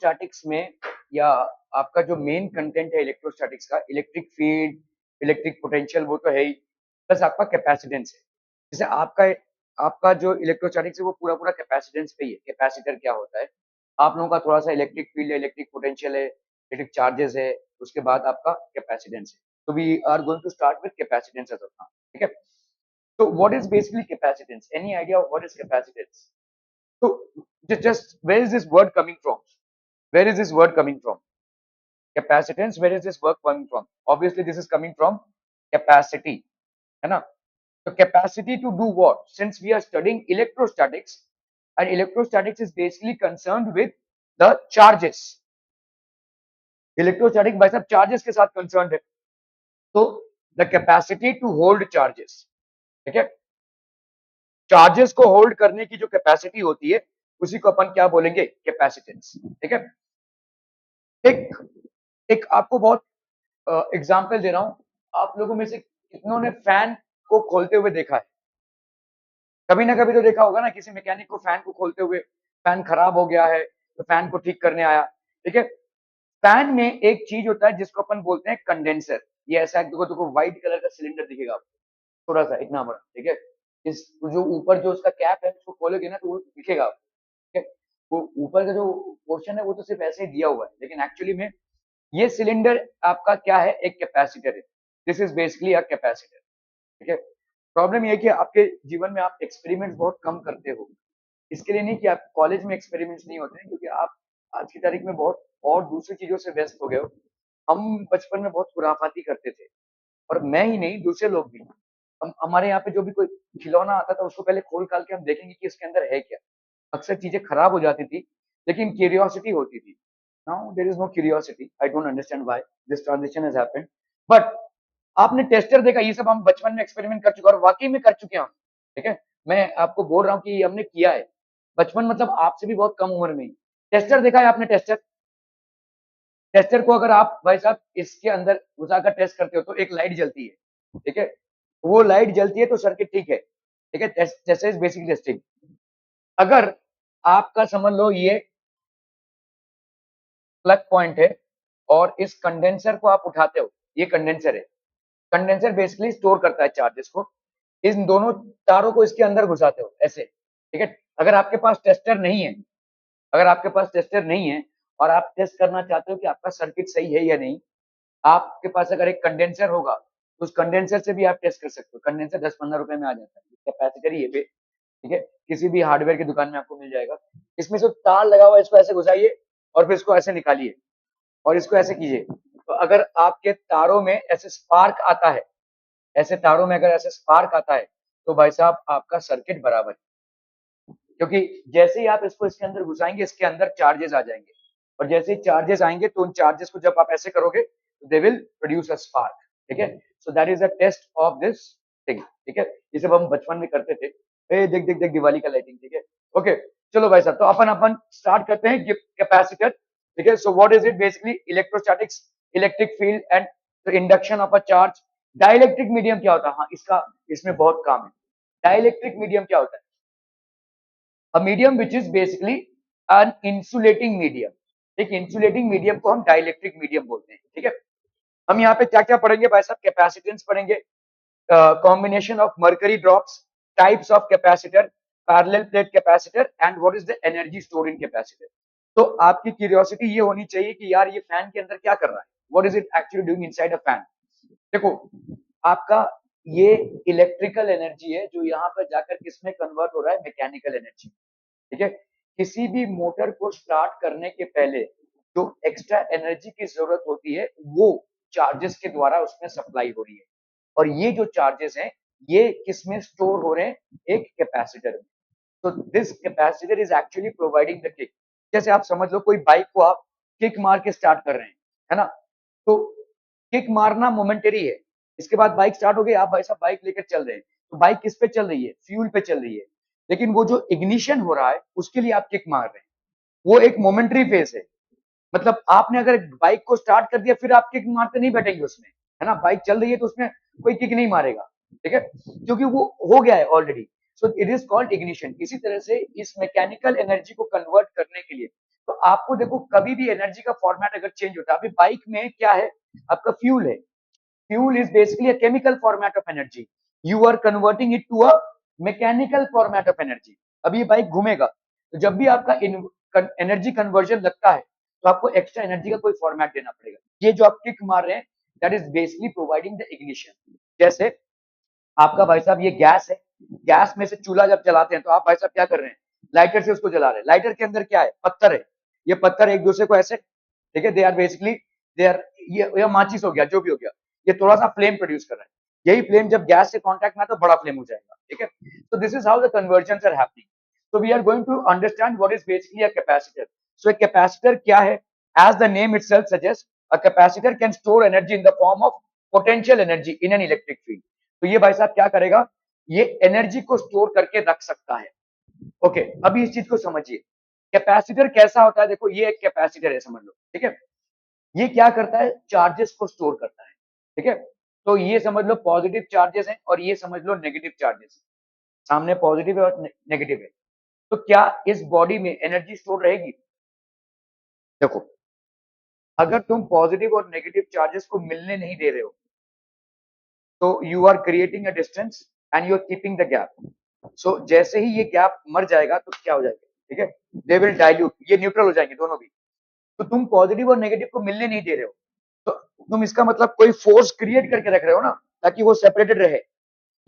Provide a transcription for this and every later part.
Electrostatics में या आपका जो मेन कंटेंट है इलेक्ट्रोस्टैटिक्स का, इलेक्ट्रिक फील्ड, इलेक्ट्रिक पोटेंशियल, वो तो है ही, प्लस आपका कैपेसिटेंस है। जैसे आपका आपका जो इलेक्ट्रोस्टैटिक्स है वो पूरा पूरा कैपेसिटेंस पे ही है। कैपेसिटर क्या होता है, आप लोगों का थोड़ा सा इलेक्ट्रिक फील्ड है, इलेक्ट्रिक पोटेंशियल है, इलेक्ट्रिक चार्जेस है, उसके बाद आपका कैपेसिटेंस है। तो we are going to start with capacitance as of now, ठीक है। तो what is basically capacitance, any idea of what is capacitance? So just where is this word coming from? Where is this word coming from? Capacitance. Where is this word coming from? Obviously, this is coming from capacity, है ना? So capacity to do what? Since we are studying electrostatics, and electrostatics is basically concerned with the charges. Electrostatic भाई साहब charges के साथ concerned है. So the capacity to hold charges, ठीक है? Charges को होल्ड करने की जो कैपेसिटी होती है उसी को अपन क्या बोलेंगे, कैपेसिटेंस, ठीक है। एक एक आपको बहुत एग्जांपल दे रहा हूं। आप लोगों में से कितनों ने फैन को खोलते हुए देखा है? कभी ना कभी तो देखा होगा ना, किसी मैकेनिक को फैन को खोलते हुए। फैन खराब हो गया है तो फैन को ठीक करने आया, ठीक है। फैन में एक चीज होता है जिसको अपन बोलते हैं कंडेंसर। ये ऐसा देखो देखो व्हाइट कलर का सिलेंडर दिखेगा आपको, थोड़ा सा इतना बड़ा, ठीक है। इस जो ऊपर जो उसका कैप है उसको खोलोगे ना तो वो दिखेगा आपको, ठीक है। वो ऊपर का जो पोर्शन है वो तो सिर्फ ऐसे ही दिया हुआ है, लेकिन एक्चुअली में ये सिलेंडर आपका क्या है, एक कैपेसिटर है। This is basically a capacitor, ठीक है। प्रॉब्लम ये है कि आपके जीवन में आप एक्सपेरिमेंट्स बहुत कम करते हो। इसके लिए नहीं कि आप कॉलेज में एक्सपेरिमेंट्स नहीं होते हैं, क्योंकि आप आज की तारीख में बहुत और दूसरी चीजों से व्यस्त हो गए हो। हम बचपन में बहुत खुराफाती करते थे, और मैं ही नहीं दूसरे लोग भी। हम हमारे यहाँ पे जो भी कोई खिलौना आता था उसको पहले खोल खाल के हम देखेंगे कि इसके अंदर है क्या। अक्सर चीजें खराब हो जाती थी, लेकिन क्यूरियोसिटी होती थी। Now there is no curiosity, I don't understand why this transition has happened. But आपने टेस्टर देखा, ये सब हम बचपन में एक्सपेरिमेंट कर चुके हैं और वाकई में कर चुके हैं हम, ठीक है। मैं आपको बोल रहा हूँ कि हमने किया है बचपन, मतलब आपसे भी बहुत कम उम्र में ही। टेस्टर देखा है आपने? टेस्टर, टेस्टर को अगर आप भाई साहब इसके अंदर घुसाकर टेस्ट करते हो तो एक लाइट जलती है, ठीक है। वो लाइट जलती है तो सर्किट ठीक है, ठीक है। Test is basic testing. अगर आपका समझ लो ये प्लग पॉइंट है और इस कंडेंसर को आप उठाते हो, ये कंडेंसर है। कंडेंसर बेसिकली स्टोर करता है चार्जेस को। इन दोनों तारों को इसके अंदर घुसाते हो ऐसे, ठीक है। अगर आपके पास टेस्टर नहीं है, अगर आपके पास टेस्टर नहीं है और आप टेस्ट करना चाहते हो कि आपका सर्किट सही है या नहीं, आपके पास अगर एक कंडेंसर होगा तो उस कंडेंसर से भी आप टेस्ट कर सकते हो। कंडेंसर 10-15 रुपए में आ जाता है, कैपेसिटर ही है, ठीक है। किसी भी हार्डवेयर की दुकान में आपको मिल जाएगा। इसमें से तार लगा हुआ है, इसको ऐसे घुसाइए और फिर इसको ऐसे निकालिए और इसको ऐसे कीजिए। तो अगर आपके तारों में ऐसे स्पार्क आता है, ऐसे तारों में अगर ऐसे स्पार्क आता है, तो भाई साहब आपका सर्किट बराबर है। क्योंकि जैसे ही आप इसको इसके अंदर घुसाएंगे, इसके अंदर चार्जेस आ जाएंगे, और जैसे ही चार्जेस आएंगे तो उन चार्जेस को जब आप ऐसे करोगे तो they will produce a spark, ठीक है। So that is a test of this thing, ठीक है। ये सब हम बचपन में करते थे। ए देख देख देख दिवाली का लाइटिंग, ठीक है। ओके, चलो भाई साहब, तो अपन अपन स्टार्ट करते हैं कैपेसिटर, ठीक है। So what is it? Basically electrostatics, electric field and induction of a charge. Dielectric medium क्या होता है? हाँ, इसका इसमें बहुत काम है। डाइलेक्ट्रिक मीडियम क्या होता है? A medium which is basically an insulating medium। एक इंसुलेटिंग मीडियम को हम डाइलेक्ट्रिक मीडियम बोलते हैं, ठीक है। हम यहाँ पे क्या क्या पढ़ेंगे भाई साहब? कैपेसिटेंस पढ़ेंगे, combination of mercury drops, types of capacitor, parallel plate capacitor, and what is the energy stored in capacitor. तो आपकी क्यूरियोसिटी ये होनी चाहिए कि यार ये फैन के अंदर क्या कर रहा है, what is it actually doing inside a fan. देखो, आपका ये इलेक्ट्रिकल एनर्जी है जो यहाँ पर जाकर किसमें कन्वर्ट हो रहा है? मैकेनिकल एनर्जी, ठीक है। किसी भी मोटर को स्टार्ट करने के पहले जो एक्स्ट्रा एनर्जी की जरूरत होती है वो चार्जेस के द्वारा उसमें सप्लाई हो रही है, और ये जो चार्जेस हैं ये किसमें स्टोर हो रहे हैं? एक कैपेसिटर में। तो this capacitor is actually providing the kick. जैसे आप समझ लो कोई बाइक को आप किक मार के स्टार्ट कर रहे हैं, है ना। तो किक मारना मोमेंटरी है, इसके बाद बाइक स्टार्ट हो गई, आप भाई साहब बाइक लेकर चल रहे हैं, तो बाइक किस पे चल रही है? फ्यूल पे चल रही है। लेकिन वो जो इग्निशन हो रहा है उसके लिए आप किक मार रहे हैं, वो एक मोमेंटरी फेज है। मतलब आपने अगर बाइक को स्टार्ट कर दिया फिर आप किक मारते नहीं बैठेंगे उसमें, है ना। बाइक चल रही है तो उसमें कोई किक नहीं मारेगा, ठीक है, क्योंकि वो हो गया है already. So it is called ignition. इसी तरह से इस मैकेनिकल एनर्जी को कन्वर्ट करने के लिए तो आपको देखो कभी भी एनर्जी का फॉर्मेट अगर चेंज होता है, अभी बाइक में क्या है, आपका फ्यूल है, fuel is basically a chemical format of energy. You are converting it to a mechanical format of energy. अब ये बाइक घूमेगा तो जब भी आपका एनर्जी कन्वर्जन लगता है तो आपको एक्स्ट्रा एनर्जी का कोई फॉर्मेट देना पड़ेगा। ये जो आप किक मार रहे हैं that is basically providing the ignition. जैसे आपका भाई साहब ये गैस है, गैस में से चूल्हा जब जलाते हैं तो आप भाई साहब क्या कर रहे हैं, लाइटर से उसको जला रहे हैं। लाइटर के अंदर क्या है, पत्थर है, ये पत्थर एक दूसरे को ऐसे, ठीक है, they are basically they are, ये माचिस हो गया, जो भी हो गया, ये थोड़ा सा फ्लेम प्रोड्यूस कर रहा है। यही फ्लेम जब गैस से कांटेक्ट में आता है तो बड़ा फ्लेम हो जाएगा, ठीक है। तो this is how the convergence are happening. So we are going to understand what is basically a capacitor. So a capacitor क्या है, as the name itself suggests, a capacitor can store energy in the form of potential energy in an electric field। तो ये भाई साहब क्या करेगा, ये energy को स्टोर करके रख सकता है। ओके, अभी इस चीज को समझिए, कैपेसिटर कैसा होता है, देखो ये एक कैपेसिटर है समझ लो, ठीक है। ये क्या करता है, चार्जेस को स्टोर करता है, ठीक है। तो ये समझ लो पॉजिटिव चार्जेस हैं और ये समझ लो नेगेटिव चार्जेस, सामने पॉजिटिव है और नेगेटिव है। तो क्या इस बॉडी में एनर्जी स्टोर रहेगी, देखो अगर तुम पॉजिटिव और नेगेटिव चार्जेस को मिलने नहीं दे रहे हो तो you are creating a distance and you are keeping the gap. So जैसे ही ये गैप मर जाएगा तो क्या हो जाएगा, ठीक है, दे विल डाइल्यूट, ये न्यूट्रल हो जाएंगे दोनों भी। तो तुम पॉजिटिव और नेगेटिव को मिलने नहीं दे रहे हो तो तुम इसका मतलब कोई फोर्स क्रिएट करके रख रहे हो ना, ताकि वो सेपरेटेड रहे।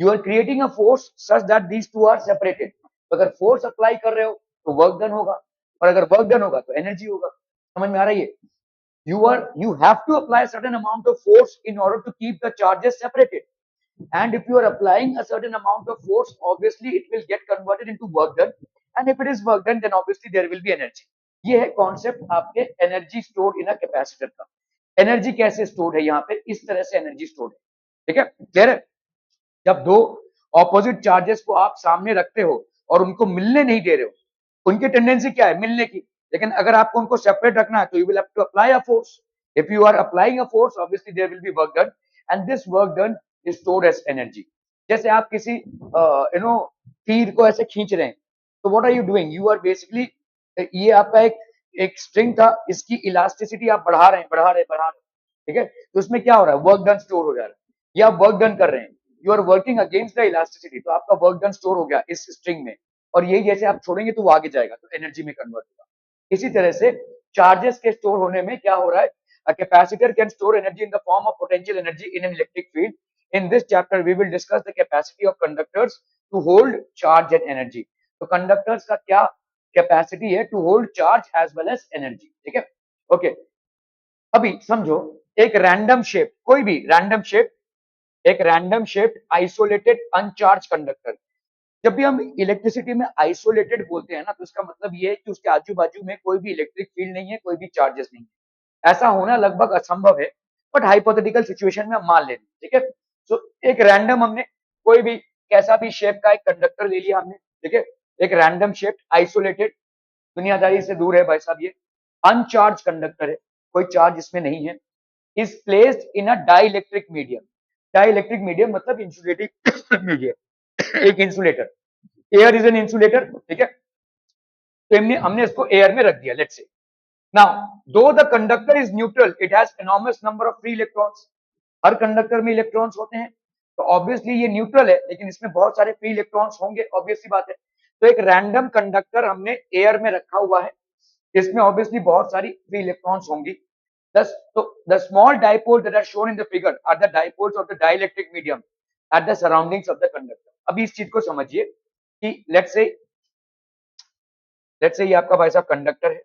You are creating a force such that these two are separated. तो अगर फोर्स अप्लाई कर रहे हो तो वर्क डन होगा, और अगर वर्क डन होगा तो एनर्जी होगा। समझ में आ रहा है ये, you have to apply a certain amount of force in order to keep the charges separated, and if you are applying a certain amount of force obviously it will get converted into work done, and if it is work done then obviously there will be energy। ये है concept आपके energy store in a capacitor का। Energy कैसे store है, यहाँ पे इस तरह से एनर्जी स्टोर है, ठीक है, क्लियर है। जब दो ऑपोजिट चार्जेस को आप सामने रखते हो और उनको मिलने नहीं दे रहे हो, उनकी टेंडेंसी क्या है, मिलने की, लेकिन अगर आपको उनको सेपरेट रखना है तो you will have to apply a force. If you are applying a force obviously there will be work done, and this work done is stored as energy. जैसे आप किसी तीर को ऐसे खींच रहे हैं तो what are you doing, you are basically, ये आपका एक स्ट्रिंग था, इसकी इलास्टिसिटी आप बढ़ा रहे हैं, ठीक है, तो उसमें क्या हो रहा है, वर्क डन स्टोर हो जा रहा है, या आप वर्क डन कर रहे हैं, you are working against the elasticity, तो आपका वर्क डन स्टोर हो गया इस स्ट्रिंग में, और यही जैसे आप छोड़ेंगे तो वो आगे जाएगा तो एनर्जी में कन्वर्ट होगा। इसी तरह से चार्जेस के स्टोर होने में क्या हो रहा है, a capacitor can store energy in the form of potential energy in an electric field। In this chapter we will discuss the capacity of conductors to hold charge and energy। तो conductors का क्या capacity है, to hold charge as well as energy, ठीक है। Okay, अभी समझो एक random shape, कोई भी रैंडम शेप, एक रैंडम शेप आइसोलेटेड अनचार्ज कंडक्टर। जब भी हम इलेक्ट्रिसिटी में आइसोलेटेड बोलते हैं ना तो इसका मतलब ये है कि उसके आजू बाजू में कोई भी इलेक्ट्रिक फील्ड नहीं है, कोई भी चार्जेस नहीं है। ऐसा होना लगभग असंभव है, बट हाइपोथेटिकल सिचुएशन में हम मान लेते हैं, ठीक है। सो एक रैंडम हमने कोई भी कैसा भी शेप का एक कंडक्टर ले लिया हमने, ठीक है, एक रैंडम शेप आइसोलेटेड, दुनियादारी से दूर है भाई साहब, ये अनचार्ज कंडक्टर है, कोई चार्ज इसमें नहीं है, is placed in a dielectric medium. Dielectric medium मतलब इंसुलेटिंग मीडियम, एक insulator, air is an insulator, ठीक है। तो हमने इसको एयर में रख दिया, लेट्स से। नाउ दो the conductor is neutral it has enormous number of free electrons. Her conductor में इलेक्ट्रॉन्स होते हैं, तो ऑब्वियसली ये न्यूट्रल है लेकिन इसमें बहुत सारे फ्री इलेक्ट्रॉन्स होंगे, ऑब्वियसली बात है। तो एक रैंडम कंडक्टर हमने एयर में रखा हुआ है, इसमें ऑब्वियसली बहुत सारी फ्री इलेक्ट्रॉन्स होंगी। The small dipoles that are shown in the figure are the dipoles of the dielectric medium at the surroundings of the conductor। अभी इस चीज को समझिए कि लेट्स से ये आपका भाई साहब कंडक्टर है,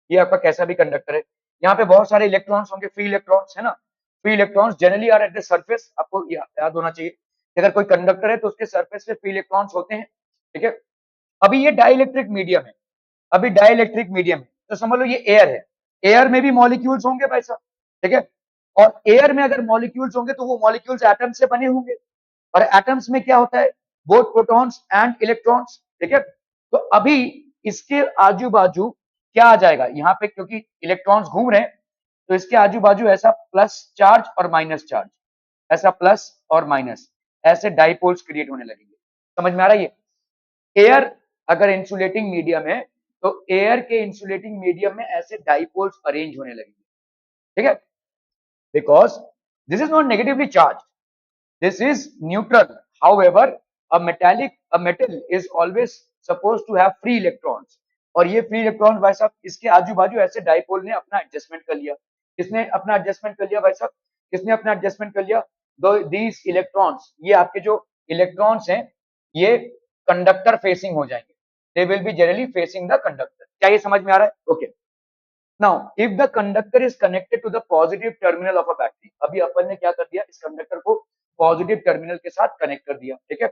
ये आपका कैसा भी कंडक्टर है, यहाँ पे बहुत सारे इलेक्ट्रॉन्स होंगे, फ्री इलेक्ट्रॉन्स है ना। Free electrons generally are at the surface, आपको याद होना चाहिए कि अगर कोई कंडक्टर है तो उसके सरफेस पे फ्री इलेक्ट्रॉन्स होते हैं, ठीक है। अभी ये डाइलेक्ट्रिक मीडियम है, अभी डाइलेक्ट्रिक मीडियम है तो समझ लो ये एयर है, एयर में भी मॉलिक्यूल्स होंगे भाई साहब, ठीक है। और एयर में अगर मॉलिक्यूल्स होंगे तो वो मॉलिक्यूल्स एटम से बने होंगे, और एटम्स में क्या होता है, बोथ प्रोटॉन्स एंड इलेक्ट्रॉन्स, ठीक है। तो अभी इसके आजू बाजू क्या आ जाएगा, यहाँ पे क्योंकि इलेक्ट्रॉन्स घूम रहे हैं तो इसके आजू बाजू ऐसा प्लस चार्ज और माइनस चार्ज, ऐसा प्लस और माइनस, ऐसे डाइपोल्स क्रिएट होने लगेंगे। समझ में आ रहा है ये, एयर अगर इंसुलेटिंग मीडियम है तो एयर के इंसुलेटिंग मीडियम में ऐसे डाइपोल्स अरेंज होने लगेंगे, ठीक है, because this is not negatively charge, this is neutral. However, a metal is always supposed to have free electrons. और ये फ्री इलेक्ट्रॉन भाई साहब इसके आजू बाजू ऐसे डाइपोल ने अपना एडजस्टमेंट कर लिया। किसने अपना एडजस्टमेंट कर लिया भाई साहब? किसने अपना एडजस्टमेंट कर लिया? दीज इलेक्ट्रॉन्स, ये आपके जो इलेक्ट्रॉन्स हैं ये कंडक्टर फेसिंग हो जाएंगे, they will be generally facing the conductor. क्या ये समझ में आ रहा है? Okay, now if the conductor is connected to the positive terminal of a battery, अभी अपन ने क्या कर दिया, इस कंडक्टर को पॉजिटिव टर्मिनल के साथ कनेक्ट कर दिया, ठीक है।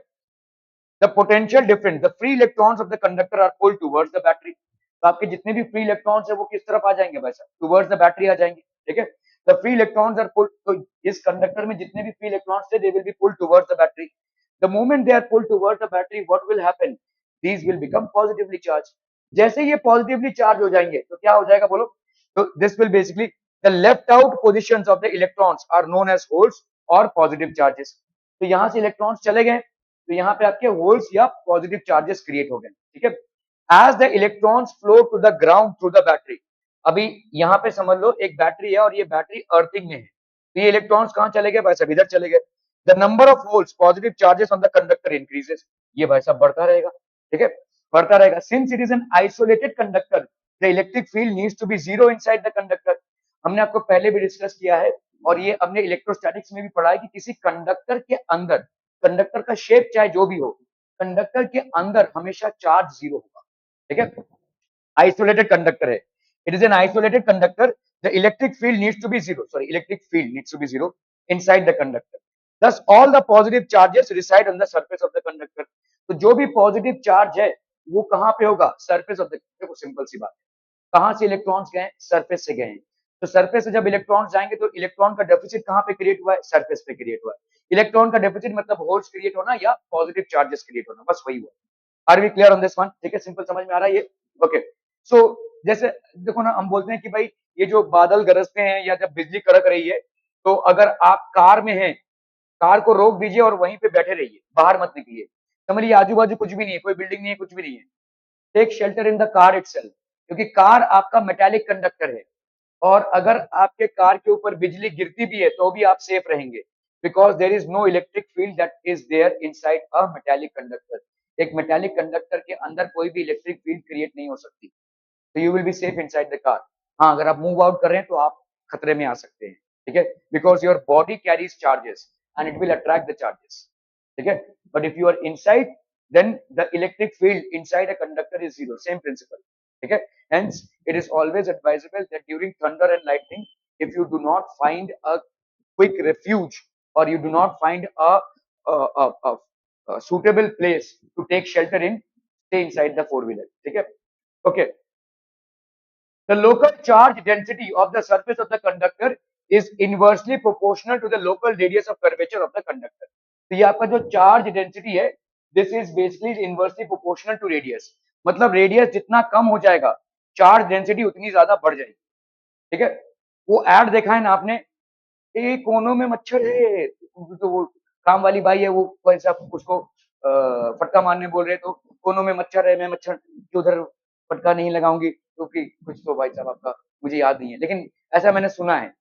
The potential difference, the free electrons of the conductor are pulled towards the battery, तो आपके जितने भी फ्री इलेक्ट्रॉन्स है वो किस तरफ आ जाएंगे भाई साहब? टुवर्ड्स द बैटरी आ जाएंगे, ठीक है। The free electrons are pulled, तो इस कंडक्टर में जितने भी फ्री इलेक्ट्रॉन्स थे they will be pulled towards the battery. The moment they are pulled towards the battery, what will happen? These will become positively charge. जैसे ये positively charge हो जाएंगे तो क्या हो जाएगा बोलो? तो this will basically the left out positions of the electrons are known as holes और पॉजिटिव चार्जेस। तो यहां से इलेक्ट्रॉन्स चले गए तो यहाँ पे आपके होल्स या पॉजिटिव चार्जेस क्रिएट हो गए, ठीक है। As the electrons flow to the ground through the battery, अभी यहाँ पे समझ लो एक बैटरी है और ये बैटरी अर्थिंग में है, तो ये इलेक्ट्रॉन्स कहाँ चले गए भाई साहब? इधर चले गए। The number of holes positive charges on the conductor increases, ये भाई साहब बढ़ता रहेगा, ठीक है, बढ़ता रहेगा। Since it is an isolated conductor the electric field needs to be zero inside the conductor, हमने आपको पहले भी डिस्कस किया है और ये हमने इलेक्ट्रोस्टैटिक्स में भी पढ़ा है कि किसी कंडक्टर के अंदर, कंडक्टर का शेप चाहे जो भी हो, कंडक्टर के अंदर हमेशा चार्ज जीरो होगा, ठीक है। आइसोलेटेड कंडक्टर है, it is an isolated conductor, the electric field needs to be zero, sorry electric field needs to be zero inside the conductor, thus all the positive charges reside on the surface of the conductor, तो जो भी positive charge है वो कहां पे होगा? Surface of the, देखो simple सी बात है, कहां से इलेक्ट्रॉन्स गए? सरफेस से गए हैं, तो सरफेस से जब इलेक्ट्रॉन्स जाएंगे तो इलेक्ट्रॉन का डेफिसिट कहां पे क्रिएट हुआ है? सरफेस पे क्रिएट हुआ है। इलेक्ट्रॉन का डेफिसिट मतलब होल्स क्रिएट होना या पॉजिटिव चार्जेस क्रिएट होना, बस वही हुआ। Are we clear on this one? ठीक है, सिंपल समझ में आ रहा है ये? ओके, सो जैसे देखो ना, हम बोलते हैं कि भाई ये जो बादल गरजते हैं या जब बिजली कड़क रही है, तो अगर आप कार में हैं, कार को रोक दीजिए और वहीं पे बैठे रहिए, बाहर मत निकलिए। समझ लीजिए आजू बाजू कुछ भी नहीं है, कोई बिल्डिंग नहीं है, कुछ भी नहीं है, take shelter in the car itself, क्योंकि कार आपका मेटालिक कंडक्टर है और अगर आपके कार के ऊपर बिजली गिरती भी है तो भी आप सेफ रहेंगे, because there is no electric field that is there inside a metallic conductor. एक मेटालिक कंडक्टर के अंदर कोई भी इलेक्ट्रिक फील्ड क्रिएट नहीं हो सकती, तो you will be safe inside the car. हाँ, अगर आप मूव आउट कर रहे हैं तो आप खतरे में आ सकते हैं, ठीक है, because your body carries charges and it will attract the charges, ठीक है। But if you are inside then the electric field inside a conductor is zero, same principle, okay. Hence it is always advisable that during thunder and lightning, if you do not find a quick refuge or you do not find a suitable place to take shelter in, stay inside the four wheeler, okay. Okay, the local charge density of the surface of the conductor is inversely proportional to the local radius of curvature of the conductor. तो ये आपका जो charge density है, this is basically inversely proportional to radius, मतलब radius जितना कम हो जाएगा चार्ज डेंसिटी उतनी ज्यादा बढ़ जाएगी, ठीक है। वो एड देखा है ना आपने, ए कोनों में मच्छर है, तो वो काम वाली बाई है, वो वैसे उसको फटका मारने बोल रहे, तो कोनों में मच्छर है, मैं मच्छर के उधर फटका नहीं लगाऊंगी क्योंकि कुछ तो भाई साहब आपका मुझे याद नहीं है, लेकिन ऐसा मैंने सुना है।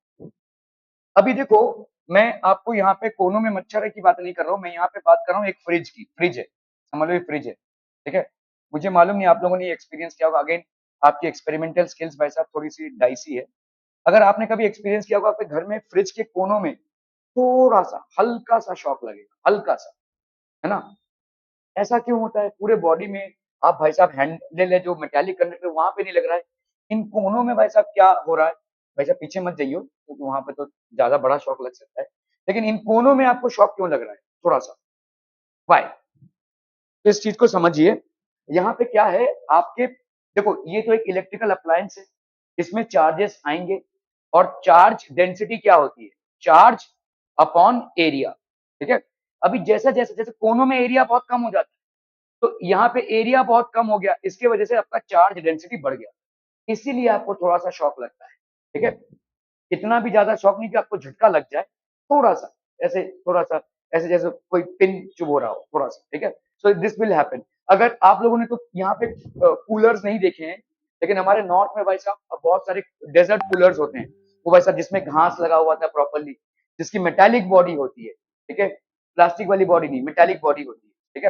अभी देखो, मैं आपको यहाँ पे कोनों में मच्छर की बात नहीं कर रहा हूँ, मैं यहाँ पे बात कर रहा हूँ एक फ्रिज की, फ्रिज है, समझ लो ये फ्रिज है, ठीक है। मुझे मालूम नहीं आप लोगों ने एक्सपीरियंस किया होगा, अगेन आपकी एक्सपेरिमेंटल स्किल्स भाई साहब थोड़ी सी डाइसी है। अगर आपने कभी एक्सपीरियंस किया होगा आपके घर में फ्रिज के कोनों में थोड़ा सा हल्का सा शॉक लगेगा, हल्का सा, है ना? ऐसा क्यों होता है? पूरे बॉडी में आप भाई साहब हैंडल है जो मेटालिक कंडक्टर वहां पे नहीं लग रहा है, इन कोनों में भाई साहब क्या हो रहा है? भाई साहब पीछे मत जाइए क्योंकि तो वहां पे तो ज्यादा बड़ा शॉक लग सकता है, लेकिन इन कोनों में आपको शॉक क्यों लग रहा है थोड़ा सा? वाई? इस चीज को समझिए। यहाँ पे क्या है आपके, देखो ये तो एक इलेक्ट्रिकल अप्लायंस है, इसमें चार्जेस आएंगे और चार्ज डेंसिटी क्या होती है? चार्ज अपॉन एरिया, ठीक है। अभी जैसा जैसे जैसे कोनों में एरिया बहुत कम हो जाता है, तो यहाँ पे एरिया बहुत कम हो गया, इसके वजह से आपका चार्ज डेंसिटी बढ़ गया, इसीलिए आपको थोड़ा सा शॉक लगता है, ठीक है। इतना भी ज्यादा शॉक नहीं कि आपको झटका लग जाए, थोड़ा सा ऐसे, थोड़ा सा ऐसे जैसे कोई पिन चुभ हो रहा हो, थोड़ा सा, ठीक है। सो दिस विल हैपन। अगर आप लोगों ने तो यहाँ पे कूलर्स नहीं देखे हैं, लेकिन हमारे नॉर्थ में भाई साहब बहुत सारे डेजर्ट कूलर्स होते हैं, वो भाई साहब जिसमें घास लगा हुआ था प्रॉपरली, जिसकी मेटालिक बॉडी होती है, ठीक है, प्लास्टिक वाली बॉडी नहीं, मेटालिक बॉडी होती है, ठीक है।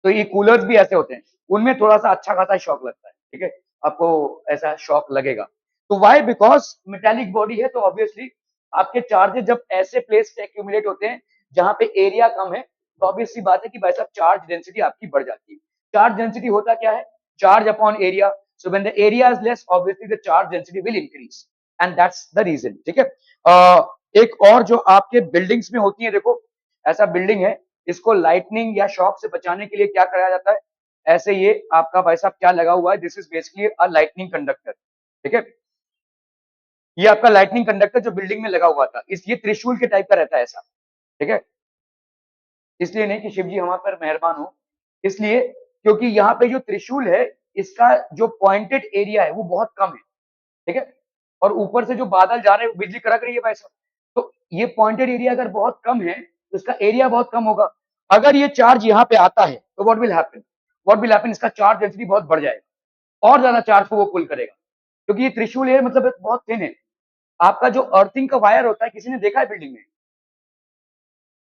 तो ये कूलर्स भी ऐसे होते हैं, उनमें थोड़ा सा अच्छा खासा शॉक लगता है, ठीक है, आपको ऐसा शॉक लगेगा। तो वाई, बिकॉज मेटालिक बॉडी है, तो ऑब्वियसली आपके चार्जेस जब ऐसे प्लेस पे एक्यूमुलेट होते हैं जहां पे एरिया कम है, तो ऑब्वियसली बात है कि भाई साहब चार्ज डेंसिटी आपकी बढ़ जाती है। चार्ज डेंसिटी होता क्या है? Charge upon area. So when the area is less, obviously the charge density will increase, and that's the reason, ठीक है। एक और जो आपके बिल्डिंग्स में होती है, देखो ऐसा बिल्डिंग है, इसको लाइटनिंग या शॉक से बचाने के लिए क्या कराया जाता है? ऐसे ये आपका भाई साहब क्या लगा हुआ है, this is basically a lightning conductor, ठीक है। ये आपका लाइटनिंग कंडक्टर जो बिल्डिंग में लगा हुआ था, इस ये त्रिशूल के टाइप का रहता है ऐसा, ठीक है। इसलिए नहीं कि शिव जी हमारे पर मेहरबान हो, इसलिए क्योंकि यहाँ पे जो त्रिशूल है, इसका जो पॉइंटेड एरिया है वो बहुत कम है, ठीक है। और ऊपर से जो बादल जा रहे हैं, बिजली कड़क रही है भाई साहब, तो ये पॉइंटेड एरिया अगर बहुत कम है, तो इसका एरिया बहुत कम होगा। अगर ये चार्ज यहाँ पे आता है, तो व्हाट विल हैपन, इसका चार्ज डेंसिटी बहुत बढ़ जाएगा, और ज्यादा चार्ज को वो पुल करेगा, क्योंकि ये त्रिशूल है, मतलब बहुत थिन है। आपका जो अर्थिंग का वायर होता है, किसी ने देखा है बिल्डिंग में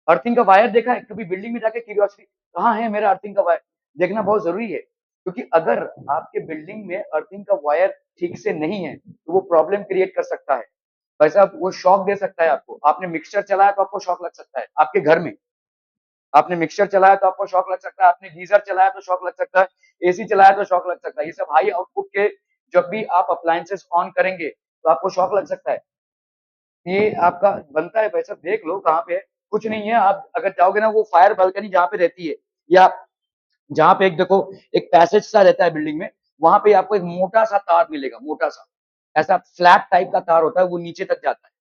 अर्थिंग का वायर देखा है? कभी बिल्डिंग में जाके क्यूरियोसिटी, कहाँ है मेरा अर्थिंग का वायर, देखना बहुत जरूरी है, क्योंकि अगर आपके बिल्डिंग में अर्थिंग का वायर ठीक से नहीं है, तो वो प्रॉब्लम क्रिएट कर सकता है भाई साहब, वो शॉक दे सकता है आपको। आपने मिक्सचर चलाया तो आपको शॉक लग सकता है आपके घर में, आपने मिक्सचर चलाया तो आपको शॉक लग सकता है, आपने गीजर चलाया तो शॉक लग सकता है, एसी चलाया तो शॉक लग सकता है। ये सब हाई आउटपुट के जब भी आप अप्लायंसेस ऑन करेंगे, तो आपको शॉक लग सकता है। ये आपका बनता है भाई साहब, देख लो कहाँ पे है। कुछ नहीं है, आप अगर जाओगे ना, वो फायर बालकनी जहाँ पे रहती है, या जहाँ पे एक देखो एक पैसेज सा रहता है बिल्डिंग में, वहां पे आपको एक मोटा सा तार मिलेगा, मोटा सा ऐसा फ्लैट टाइप का तार होता है, वो नीचे तक जाता है,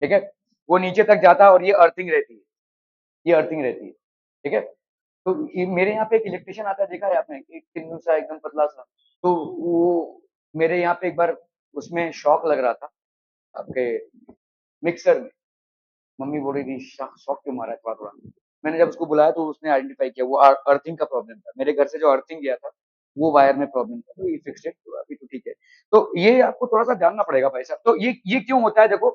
ठीक है, वो नीचे तक जाता है, और ये अर्थिंग रहती है, ये अर्थिंग रहती है, ठीक है। तो ये मेरे यहाँ पे एक इलेक्ट्रिशियन आता है, देखा है आपने, एक टिन्नू सा एकदम पतला सा, तो वो मेरे यहाँ पे एक बार उसमें शॉक लग रहा था आपके मिक्सर में। मम्मी बोल रही थी शॉक क्यों मारा है थोड़ा थोड़ा। मैंने जब उसको बुलाया, तो उसने आइडेंटिफाई किया, वो अर्थिंग का प्रॉब्लम था, मेरे घर से जो अर्थिंग गया था वो वायर में प्रॉब्लम था, तो ये फिक्स है, तो अभी तो ठीक है। तो ये आपको थोड़ा सा जानना पड़ेगा भाई साहब। तो ये क्यों होता है देखो,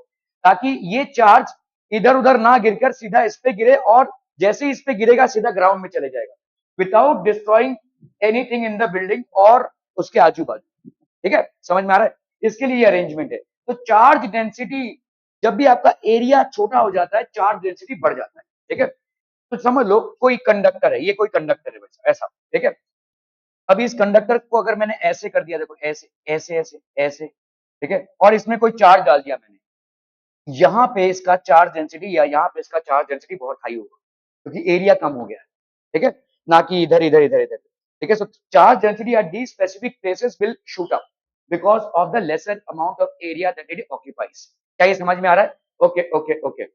ताकि ये चार्ज इधर उधर ना गिरकर सीधा इस पे गिरे, और जैसे ही इस पे गिरेगा सीधा ग्राउंड में चले जाएगा, without destroying anything in the building और उसके आजू बाजू, ठीक है, समझ में आ रहा है? इसके लिए अरेंजमेंट है। तो चार्ज डेंसिटी, जब भी आपका एरिया छोटा हो जाता है, चार्ज डेंसिटी बढ़ जाता है, ठीक है। तो समझ लो कोई कंडक्टर है, ये कोई कंडक्टर है वैसा ऐसा, ठीक है। अभी इस कंडक्टर को अगर मैंने ऐसे कर दिया, देखो ऐसे ऐसे ऐसे ऐसे, ठीक है, और इसमें कोई चार्ज डाल दिया मैंने, यहाँ पे इसका चार्ज डेंसिटी या यहाँ पे इसका चार्ज डेंसिटी बहुत हाई होगा, क्योंकि एरिया कम हो गया है, ठीक है, ना कि इधर इधर इधर इधर, ठीक है। So charge density at the specific places will shoot up because of the lesser amount of area that it occupies. क्या ये समझ में आ रहा है? Okay okay okay.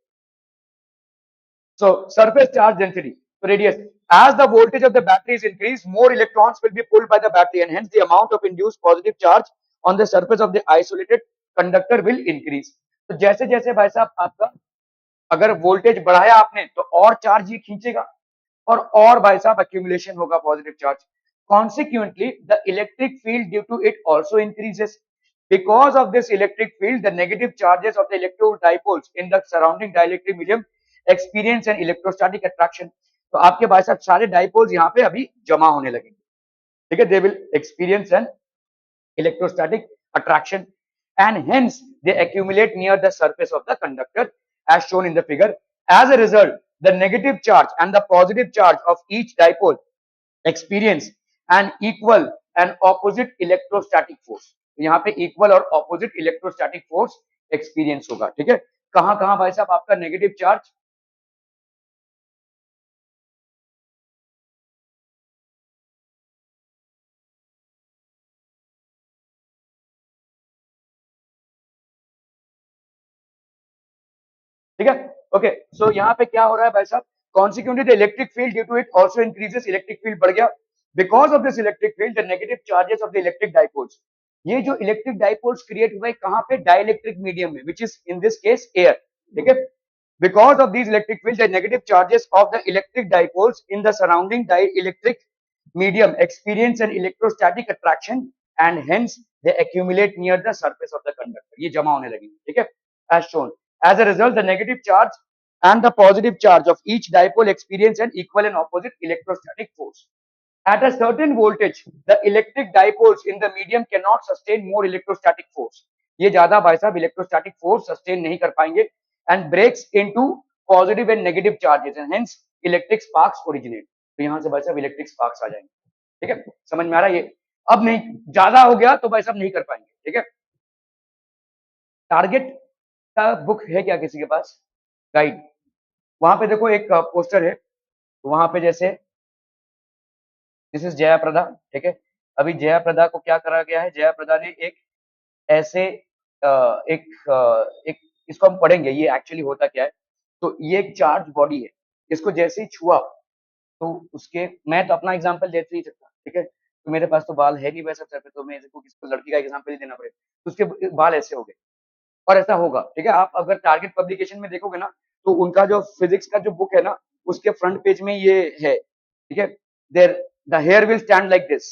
So surface charge density, so radius. As the voltage of the battery is increased, more electrons will be pulled by the battery, and hence the amount of induced positive charge on the surface of the isolated conductor will increase. तो जैसे जैसे भाई साहब आपका अगर voltage बढ़ाया आपने, तो और चार्ज ये खींचेगा, और भाई साहब accumulation होगा positive charge. Consequently, the electric field due to it also increases. Because of this electric field, the negative charges of the electrodipoles in the surrounding dielectric medium experience an electrostatic attraction. तो आपके भाई साहब सारे dipoles यहाँ पे अभी जमा होने लगेंगे, ठीक है, they will experience an electrostatic attraction, and hence they accumulate near the surface of the conductor as shown in the figure. As a result, the negative charge and the positive charge of each dipole experience an equal and opposite electrostatic force. तो यहाँ पे equal और opposite electrostatic force experience होगा, ठीक है। कहां कहां भाई साहब आपका नेगेटिव चार्ज, ठीक है, ओके। सो यहाँ पे क्या हो रहा है भाई साहब, consequently the electric field due to it also increases, electric field बढ़ गया। Because of this electric field the negative charges of the electric dipoles, ये जो इलेक्ट्रिक डाइपोल्स क्रिएट हुए कहां पे, डाइलेक्ट्रिक मीडियम में, which is in this case air, ठीक है। Because of these electric fields, the negative charges of the electric dipoles in the surrounding dielectric medium experience an electrostatic attraction and hence they accumulate near the surface of the conductor. ये जमा होने लगेंगे, ठीक है? As shown. As a result, the negative charge and the positive charge of each dipole experience an equal and opposite electrostatic force. At a certain voltage, the electric dipoles in the medium cannot sustain more electrostatic force. ये ज्यादा भाई साहब electrostatic force sustain नहीं कर पाएंगे and breaks into positive and negative charges and hence electric sparks originate. तो यहां से भाई साहब electric sparks आ जाएंगे, ठीक है? समझ में आ रहा है ये? अब नहीं ज्यादा हो गया तो भाई साहब नहीं कर पाएंगे, ठीक है? टारगेट का बुक है क्या किसी के पास? गाइड, वहां पे देखो एक पोस्टर है, वहां पे जैसे दिस इज जयाप्रदा, ठीक है? अभी जयाप्रदा को क्या करा गया है? जयाप्रदा ने एक ऐसे एक इसको हम पढ़ेंगे, ये एक्चुअली होता क्या है। तो ये एक चार्ज बॉडी है, इसको जैसे ही छुआ तो उसके, मैं तो अपना एग्जांपल दे नहीं सकता, ठीक है? तो मेरे पास तो बाल है नहीं वैसा सर पे, तो मैं इसको किसी लड़की का एग्जांपल ही देना पड़ेगा, तो उसके बाल ऐसे हो गए और ऐसा होगा, ठीक है? आप अगर टारगेट पब्लिकेशन में देखोगे ना, तो उनका जो फिजिक्स का जो बुक है ना, उसके फ्रंट पेज में ये है, ठीक है? There the hair will stand like this.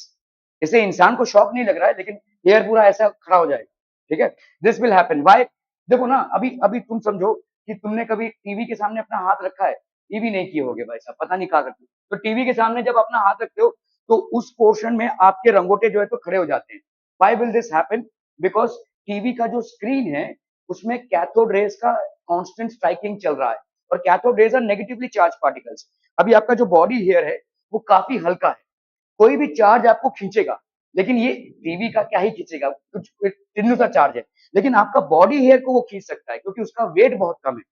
इसे इंसान को शॉक नहीं लग रहा है, लेकिन हेयर पूरा ऐसा खड़ा हो जाएगा, ठीक है? This will happen why? देखो ना, अभी अभी तुम समझो कि तुमने कभी टीवी के सामने अपना हाथ रखा है, टीवी नहीं किए होगे भाई साहब, पता नहीं कहा करते, तो टीवी के सामने जब अपना हाथ रखते हो तो उस पोर्शन में आपके रंगोटे जो है तो खड़े हो जाते हैं। Why will this happen? Because TV का जो स्क्रीन है उसमें कैथोड रेज का कांस्टेंट स्ट्राइकिंग चल रहा है और cathode rays are negatively charge particles. अभी आपका जो बॉडी हेयर है वो काफी हल्का है, कोई भी चार्ज आपको खींचेगा, लेकिन ये टीवी का क्या ही खींचेगा, कुछ टिन्नू सा चार्ज है, लेकिन आपका बॉडी हेयर को वो खींच सकता है क्योंकि उसका वेट बहुत कम है,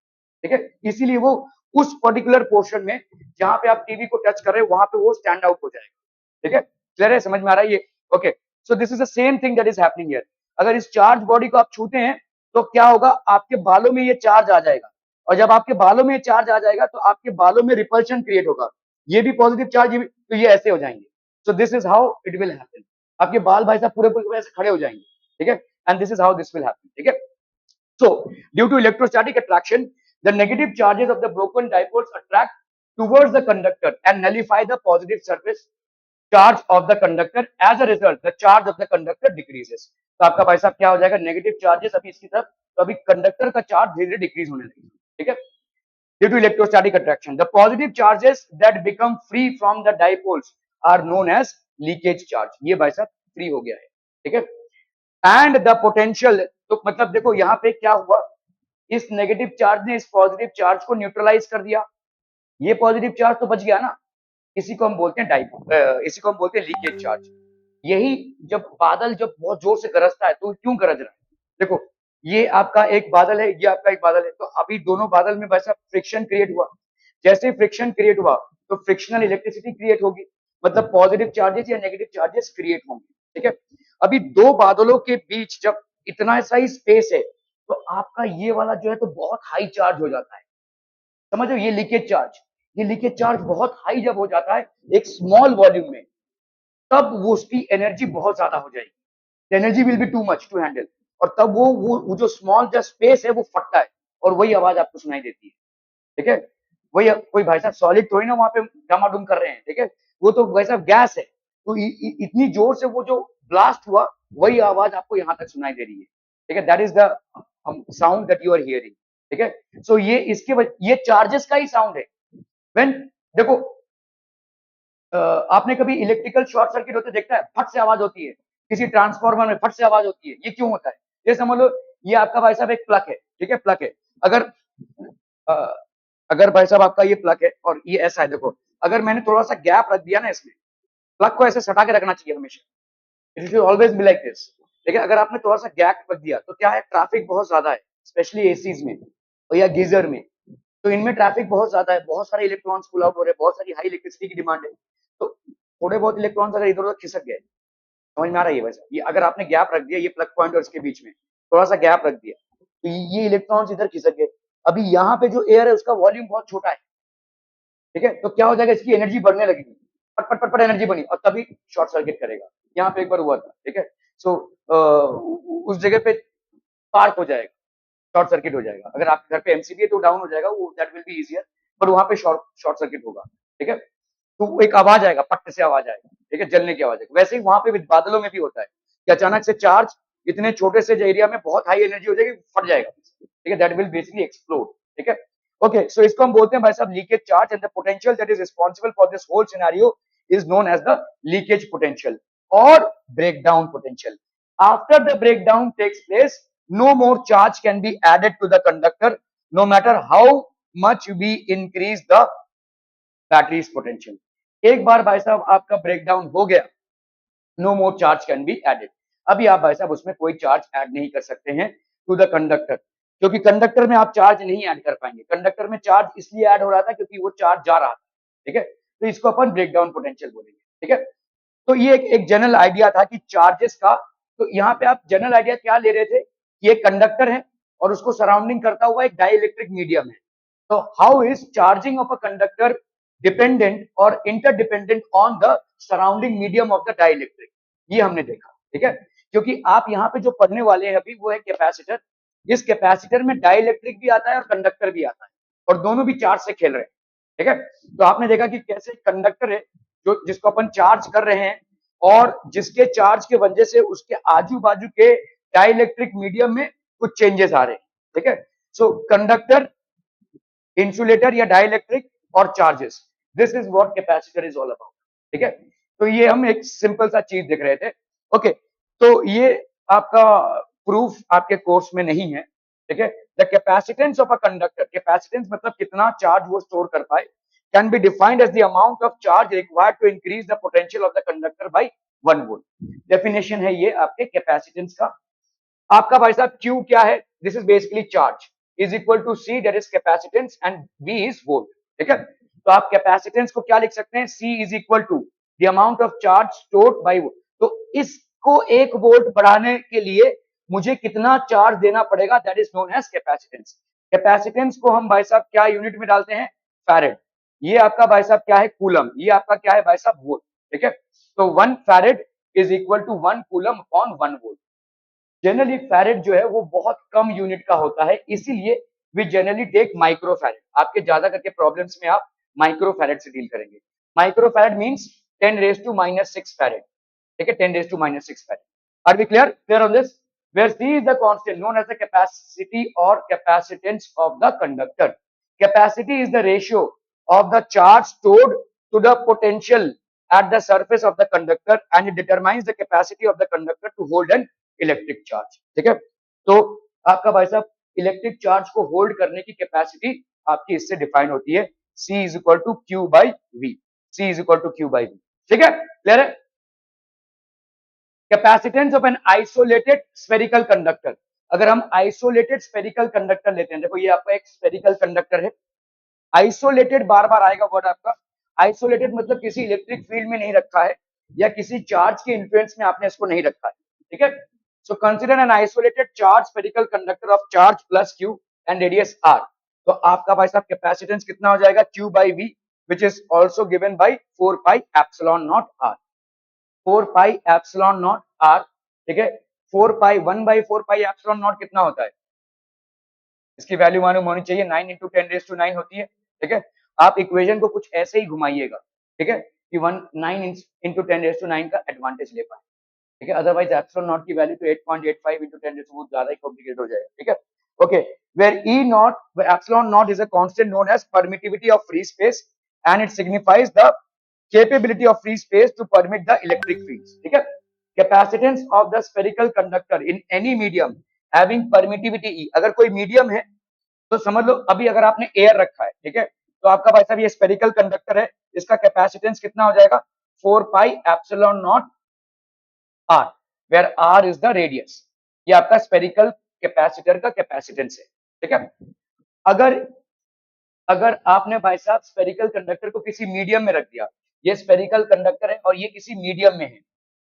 ठीक है? इसीलिए वो उस पर्टिकुलर पोर्शन में जहां पे आप टीवी को टच कर रहे हो वहां पे वो स्टैंड आउट हो जाएगा, ठीक है? क्लियर है? समझ में आ रहा है ये? Okay, so this is the same thing that is happening here. अगर इस चार्ज बॉडी को आप छूते हैं तो क्या होगा? आपके बालों में ये चार्ज आ जाएगा और जब आपके बालों में ये चार्ज आ जाएगा तो आपके बालों में रिपल्शन क्रिएट होगा, ये भी पॉजिटिव चार्ज, तो ये ऐसे हो जाएंगे। So this is how it will happen. आपके बाल भाई साहब पूरे पूरे ऐसे खड़े हो जाएंगे, ठीक है? And this is how this will happen, ठीक है? So, due to electrostatic attraction, the negative charges of the broken dipoles attract towards the conductor and nullify the positive surface charge of the conductor. As a result, the charge of the conductor decreases. तो आपका भाई साहब क्या हो जाएगा? Negative charges अभी इसकी तरफ, तो अभी कंडक्टर का चार्ज धीरे धीरे डिक्रीज होने लगेगा, ठीक है? Due to electrostatic attraction, the positive charges that become free from the dipoles are known as leakage charge. ये भाई साहब फ्री हो गया है, ठीक है? एंड द पोटेंशियल, तो मतलब देखो यहाँ पे क्या हुआ, इस नेगेटिव चार्ज ने इस पॉजिटिव चार्ज को न्यूट्रलाइज कर दिया, ये पॉजिटिव चार्ज तो बच गया ना, इसी को हम बोलते हैं इसी को हम बोलते हैं लीकेज चार्ज। यही जब बादल जब बहुत जोर से गरजता है तो क्यों गरज रहा है? देखो, ये आपका एक बादल है, ये आपका एक बादल है, तो अभी दोनों बादल में वैसा फ्रिक्शन क्रिएट हुआ, जैसे ही फ्रिक्शन क्रिएट हुआ तो फ्रिक्शनल इलेक्ट्रिसिटी क्रिएट होगी, मतलब पॉजिटिव चार्जेस या नेगेटिव चार्जेस क्रिएट होंगे, ठीक है? अभी दो बादलों के बीच जब इतना सा ही स्पेस है तो आपका ये वाला जो है तो बहुत हाई चार्ज हो जाता है, समझो? ये लीकेज चार्ज, ये लीकेज चार्ज बहुत हाई जब हो जाता है एक स्मॉल वॉल्यूम में, तब वो उसकी एनर्जी बहुत ज्यादा हो जाएगी, energy will be too much to handle, और तब वो जो स्मॉल जो स्पेस है वो फटता है और वही आवाज आपको सुनाई देती है, ठीक है? वही कोई भाई साहब सॉलिड थोड़ी ना वहां पे डामाडूम कर रहे हैं, ठीक है? वो तो भाई साहब गैस है, तो इतनी जोर से वो जो ब्लास्ट हुआ वही आवाज आपको यहाँ तक सुनाई दे रही है, ठीक है? That is the sound that you are hearing, ठीक है? सो ये ये चार्जेस का ही साउंड है। व्हेन, देखो, आपने कभी इलेक्ट्रिकल शॉर्ट सर्किट होते देखता है, फट से आवाज होती है, किसी ट्रांसफार्मर में फट से आवाज होती है, ये क्यों होता है? ये समझ लो, ये आपका भाई साहब एक प्लग है, ठीक है? प्लग है, अगर अगर भाई साहब आपका ये प्लग है और ये ऐसा है, देखो, अगर मैंने थोड़ा सा गैप रख दिया ना इसमें, प्लग को ऐसे सटा के रखना चाहिए हमेशा, it should always be like this, ठीक है? अगर आपने थोड़ा सा गैप रख दिया तो क्या है, ट्रैफिक बहुत ज्यादा है, स्पेशली एसीज में और या गीजर में, तो इनमें ट्रैफिक बहुत ज्यादा है, बहुत सारे इलेक्ट्रॉन्स पुल आउट हो रहे हैं, बहुत सारी हाई इलेक्ट्रिसिटी की डिमांड है, तो थोड़े बहुत इलेक्ट्रॉन्स अगर इधर उधर खिसक गए, समझ में आ रहा है? वैसे ये अगर आपने गैप रख दिया, ये प्लग पॉइंट और इसके बीच में थोड़ा सा गैप रख दिया, तो ये इलेक्ट्रॉन्स इधर खिसक गए, अभी यहाँ पे जो एयर है उसका वॉल्यूम बहुत छोटा है, ठीक है? तो क्या हो जाएगा, इसकी एनर्जी बढ़ने लगेगी, पट पट पट पट एनर्जी बनी और तभी शॉर्ट सर्किट करेगा। यहाँ पे एक बार हुआ था, ठीक है? सो उस जगह पे स्पार्क हो जाएगा, शॉर्ट सर्किट हो जाएगा। अगर आप घर पे एमसीबी है तो डाउन हो जाएगा, वो दैट विल बी इजियर, पर वहां पे शॉर्ट सर्किट होगा। ठीक है, तो एक आवाज आएगा, पट्ट से आवाज आएगा, ठीक है, जलने की आवाज आएगी। वैसे ही वहां पे बादलों में भी होता है कि अचानक से चार्ज इतने छोटे से एरिया में बहुत हाई एनर्जी हो जाएगी, फट जाएगा, ठीक है, दैट विल बेसिकली एक्सप्लोड। ठीक है, ओके, सो इसको हम बोलते हैं भाई साहब leakage charge, and the potential that is responsible for this whole scenario is known as the leakage potential और breakdown potential. After the breakdown takes place, no more charge can be added to the conductor no matter how much we increase the battery's potential। एक बार भाई साहब आपका breakdown हो गया, no more charge can be added. अभी आप भाई साहब उसमें कोई चार्ज ऐड नहीं कर सकते हैं टू द कंडक्टर, क्योंकि कंडक्टर में आप चार्ज नहीं ऐड कर पाएंगे। कंडक्टर में चार्ज इसलिए ऐड हो रहा था क्योंकि वो चार्ज जा रहा था। ठीक है, तो इसको अपन ब्रेकडाउन पोटेंशियल बोलेंगे। ठीक है, तो ये एक जनरल आइडिया था कि चार्जेस का। तो यहाँ पे आप जनरल आइडिया क्या ले रहे थे कि एक कंडक्टर है और उसको सराउंडिंग करता हुआ एक डाइलेक्ट्रिक मीडियम है। तो how is charging of a conductor dependent और interdependent on the surrounding medium of the dielectric, ये हमने देखा। ठीक है, क्योंकि आप यहाँ पे जो पढ़ने वाले हैं अभी वो है कैपेसिटर। इस कैपेसिटर में डाइलेक्ट्रिक भी आता है और कंडक्टर भी आता है, और दोनों भी चार्ज से खेल रहे हैं। ठीक है, तो आपने देखा कि कैसे कंडक्टर है जो जिसको अपन चार्ज कर रहे हैं, और जिसके चार्ज के वजह से उसके आजू बाजू के डाइलेक्ट्रिक मीडियम में कुछ चेंजेस आ रहे हैं। ठीक है, सो कंडक्टर, इंसुलेटर या डाइलेक्ट्रिक और charges, this is what capacitor is all about. ठीक है, तो ये हम एक सिंपल सा चीज देख रहे थे। ओके, तो ये आपका प्रूफ आपके कोर्स में नहीं है। ठीक है, the capacitance of a conductor, capacitance मतलब कितना चार्ज वो स्टोर कर पाए, can be defined as the amount of charge required to increase the potential of the conductor by 1 volt. Definition है ये आपके कैपेसिटेंस का। आपका भाई साहब Q क्या है, this is basically charge is equal to C that is capacitance and V is volt. ठीक है, तो आप कैपेसिटेंस को क्या लिख सकते हैं, C is equal to the amount of charge stored by volt. तो इसको 1 वोल्ट बढ़ाने के लिए मुझे कितना चार्ज देना पड़ेगा, that is known as capacitance. Capacitance को हम भाई साहब क्या यूनिट में डालते हैं, फैरेड। ये आपका भाई साहब क्या है, कूलम। ये आपका क्या है भाई साहब, वोल्ट। ठीक है, तो 1 farad is equal to 1 coulomb upon 1 volt. Generally farad जो है वो बहुत कम यूनिट का होता है, इसीलिए we generally take micro farad. आपके ज्यादा करके प्रॉब्लम्स में आप माइक्रो फैरेड से डील करेंगे। Micro farad means 10⁻⁻⁶ farad. ठीक है, 10⁻⁻⁶ farad. Are we clear on this? Where C is the constant known as the capacity or capacitance of the conductor. Capacity is the ratio of the charge stored to the potential at the surface of the conductor, and it determines the capacity of the conductor to hold an electric charge. ठीक है, तो आपका भाई साहब electric charge को hold करने की capacity आपकी इससे डिफाइन होती है, C is equal to Q by V। C is equal to Q by V। ठीक है, क्लियर है? Capacitance of an isolated spherical conductor. अगर हम आइसोलेटेड स्फेरिकल कंडक्टर लेते हैं, देखो ये आपका एक स्फेरिकल कंडक्टर है। आइसोलेटेड बार बार आएगा वर्ड आपका। आइसोलेटेड मतलब किसी इलेक्ट्रिक फील्ड में नहीं रखा है, या किसी चार्ज के इन्फ्लुएंस में आपने इसको नहीं रखा है। ठीक है, so consider an isolated charge spherical conductor of charge plus Q and radius R। तो आपका भाई साहब कैपेसिटेंस कितना हो जाएगा, Q by V, which is also given by 4 pi epsilon naught R। 4 pi epsilon naught R। ठीक है, 4 पाई 1 by 4 pi epsilon not कितना होता है, इसकी वैल्यू मालूम होनी चाहिए, 9 इंटू 10⁻⁹ होती है। ठीक है, आप इक्वेशन को कुछ ऐसे ही घुमाइएगा। ठीक है, कि 9 इंटू 10⁻⁹ का एडवांटेज ले पाए। ठीक है, अदरवाइज एप्सिलॉन नॉट की वैल्यू तो 8.85 इंटू 10 बहुत ज्यादा ही कॉम्प्लिकेटेड हो जाएगा। ठीक है, okay, where E naught, epsilon naught is a constant known as permittivity of free space, and it signifies the capability of free space to permit the electric fields। ठीक है, capacitance of the spherical conductor in any medium having permittivity E। अगर कोई medium है तो समझ लो, अभी अगर आपने एयर रखा है, ठीक है, तो आपका भाई साहब ये स्फेरिकल कंडक्टर है, इसका कैपेसिटेंस कितना हो जाएगा, 4 pi epsilon naught R, where R is the radius. ये आपका स्फेरिकल कैपेसिटर का कैपेसिटेंस है। ठीक है, अगर अगर आपने भाई साहब स्फेरिकल कंडक्टर को किसी मीडियम में रख दिया, ये स्फेरिकल कंडक्टर है और ये किसी मीडियम में है,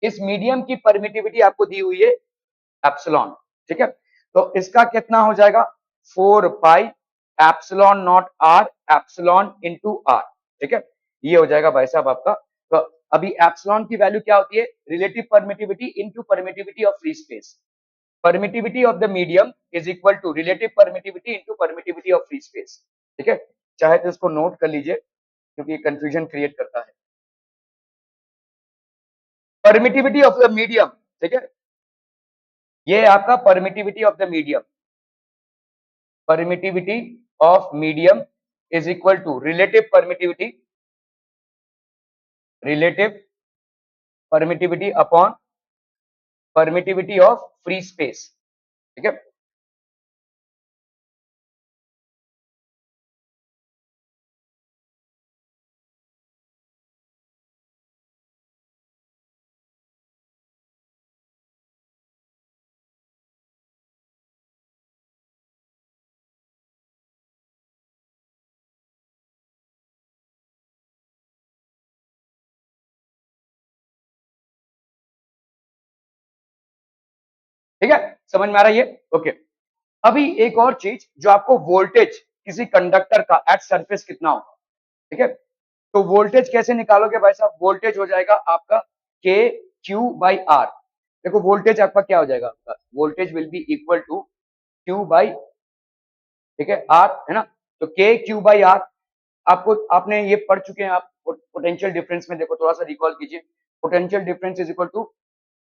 इस मीडियम की परमिटिविटी आपको दी हुई है एप्सिलॉन। ठीक है, तो इसका कितना हो जाएगा, 4 pi epsilon naught R epsilon into R। ठीक है, ये हो जाएगा भाई साहब आपका। तो अभी एप्सिलॉन की वैल्यू क्या होती है, relative permittivity into permittivity of free space. Permittivity of the medium is equal to relative permittivity into permittivity of free space. ठीक है, चाहे तो इसको नोट कर लीजिए क्योंकि ये कंफ्यूजन क्रिएट करता है। परमिटिविटी ऑफ द मीडियम, ठीक है, ये है आपका permittivity of the medium. Permittivity of medium is equal to relative permittivity, relative permittivity upon permittivity of free space. ठीक है, ठीक है, समझ में आ रहा है ये? ओके, अभी एक और चीज जो आपको वोल्टेज किसी कंडक्टर का एट सरफेस कितना होगा, ठीक है, तो वोल्टेज कैसे निकालोगे भाई साहब? वोल्टेज हो जाएगा आपका के क्यू बाई आर। देखो वोल्टेज आपका क्या हो जाएगा, आपका voltage will be equal to Q by, ठीक है, आर, है ना, तो के क्यू बाई आर। आपको आपने ये पढ़ चुके हैं आप पोटेंशियल डिफरेंस में, देखो थोड़ा सा रिकॉल कीजिए। Potential difference is equal to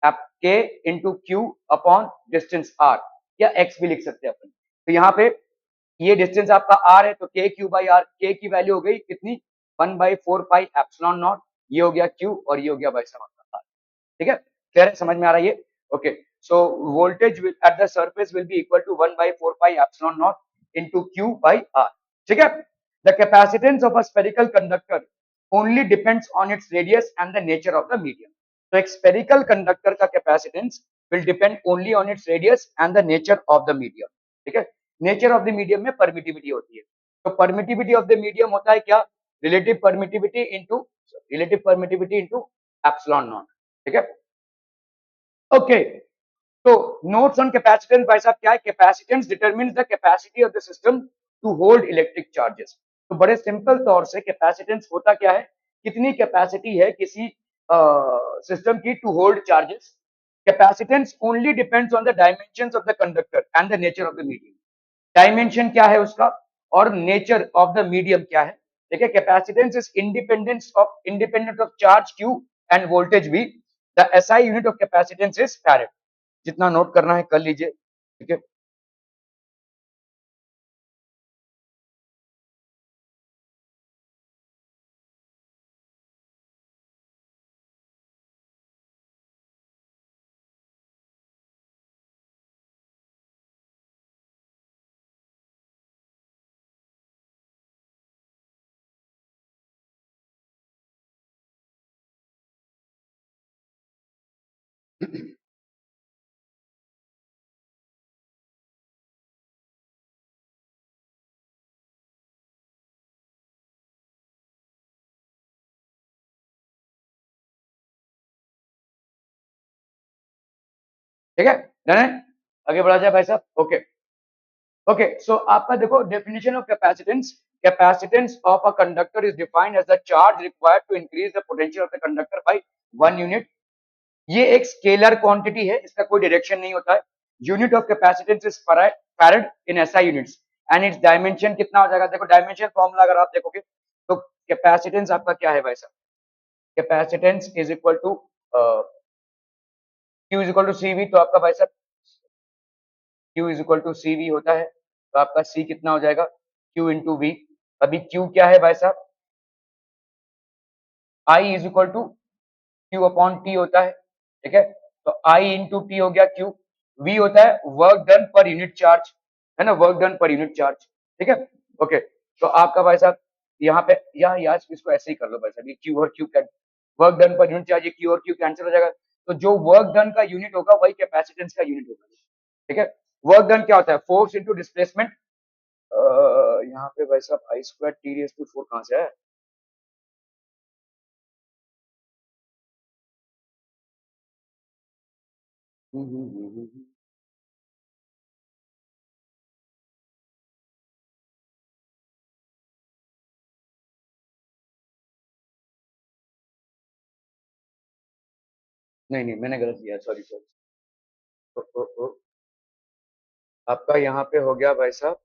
आप K into Q upon distance R, या एक्स भी लिख सकते हैं अपन। तो यहाँ पे ये डिस्टेंस आपका आर है, तो के क्यू बाई आर, के की वैल्यू हो गई कितनी, 1/4 पाई एप्सिलॉन नॉट, ये हो गया क्यू और ये हो गया भाई साहब आपका आर। ठीक है, क्लियर है, समझ में आ रहा है ये? Okay, so voltage at the surface will be equal to 1/4 pi epsilon naught into Q by R. ठीक है, the capacitance of a spherical conductor only depends on its radius and the nature of the medium. तो एक spherical conductor का capacitance will depend only on its radius and the nature of the medium. ठीक है, nature of the medium में permittivity होती है। तो permittivity of the medium होता है क्या, relative permittivity into epsilon not. ठीक है, ओके, तो नोट्स ऑन कैपेसिटेंस भाई साहब क्या है? Capacitance determines the capacity of the system to hold electric charges. तो बड़े सिंपल तौर से कैपेसिटेंस होता क्या है, कितनी कैपेसिटी है किसी सिस्टम की to hold charges. Capacitance only depends on the dimensions of the conductor and the nature of the medium. Dimension क्या है उसका और नेचर ऑफ द मीडियम क्या है। देखिए capacitance is independent of charge Q end voltage V. The SI unit of capacitance is farad. जितना note करना है कर लीजिए। ठीक है, ठीक है, डन है, आगे बढ़ा जाए भाई साहब। ओके, ओके, सो आपका देखो definition of capacitance. Capacitance of a conductor is defined as the charge required to increase the potential of the conductor by 1 unit. ये एक स्केलर क्वांटिटी है, इसका कोई डायरेक्शन नहीं होता है। Unit of capacitance is farad in SI units and it's dimension कितना हो जाएगा? देखो डायमेंशन फॉर्मूला अगर आप देखोगे तो कैपेसिटेंस आपका क्या है भाई साहब? Capacitance is equal to Q is equal to C V. तो आपका भाई साहब Q is equal to C V होता है, तो आपका सी कितना हो जाएगा? Q into V. अभी क्यू क्या है भाई साहब? I is equal to Q upon T होता है। ठीक है, तो आई इंटू टी हो गया क्यू। वी होता है work done per unit charge, है ना, work done per unit charge. ठीक है, ओके, तो आपका भाई साहब यहाँ पे यहाँ यार इसको ऐसे ही कर लो भाई साहब, ये क्यू और Q work done per unit charge, ये क्यू और क्यू कैंसिल हो जाएगा। तो जो वर्क डन का यूनिट होगा वही कैपेसिटेंस का यूनिट होगा। ठीक है, वर्क डन क्या होता है? Force into displacement. यहाँ पे भाई साहब आई स्क्वायर टी रेज़ टू 4 कहाँ से है? नहीं नहीं मैंने गलत किया, सॉरी सॉरी। आपका यहाँ पे हो गया भाई साहब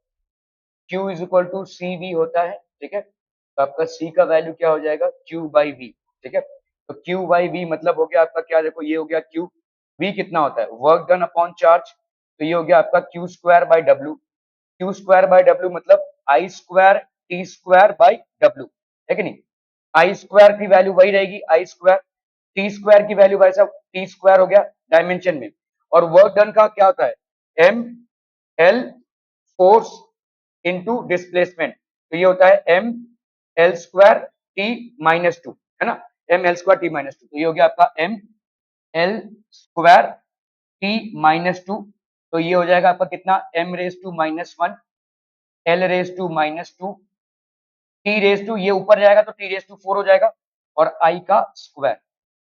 Q is equal to C V होता है, ठीक है। तो आपका C का वैल्यू क्या हो जाएगा, Q बाई वी, ठीक है। तो Q बाई वी मतलब हो गया आपका क्या, देखो ये हो गया Q, V कितना होता है, वर्क डन अपॉन चार्ज, तो ये हो गया आपका Q square by W. Q square by W मतलब I square T square by W, है कि नहीं। I स्क्वायर की वैल्यू वही रहेगी, I स्क्वायर, T स्क्वायर की वैल्यू भाई साहब T स्क्वायर हो गया डायमेंशन में, और वर्क डन का क्या होता है, M L force into displacement, तो ये होता है M L square T minus two, है ना, M L square T minus two, तो ये हो गया आपका M L square T minus two, तो ये हो जाएगा आपका कितना, M raise to minus one, L raise to minus two, T raise to ये ऊपर जाएगा तो टी रेस टू फोर हो जाएगा, और आई का स्क्वायर,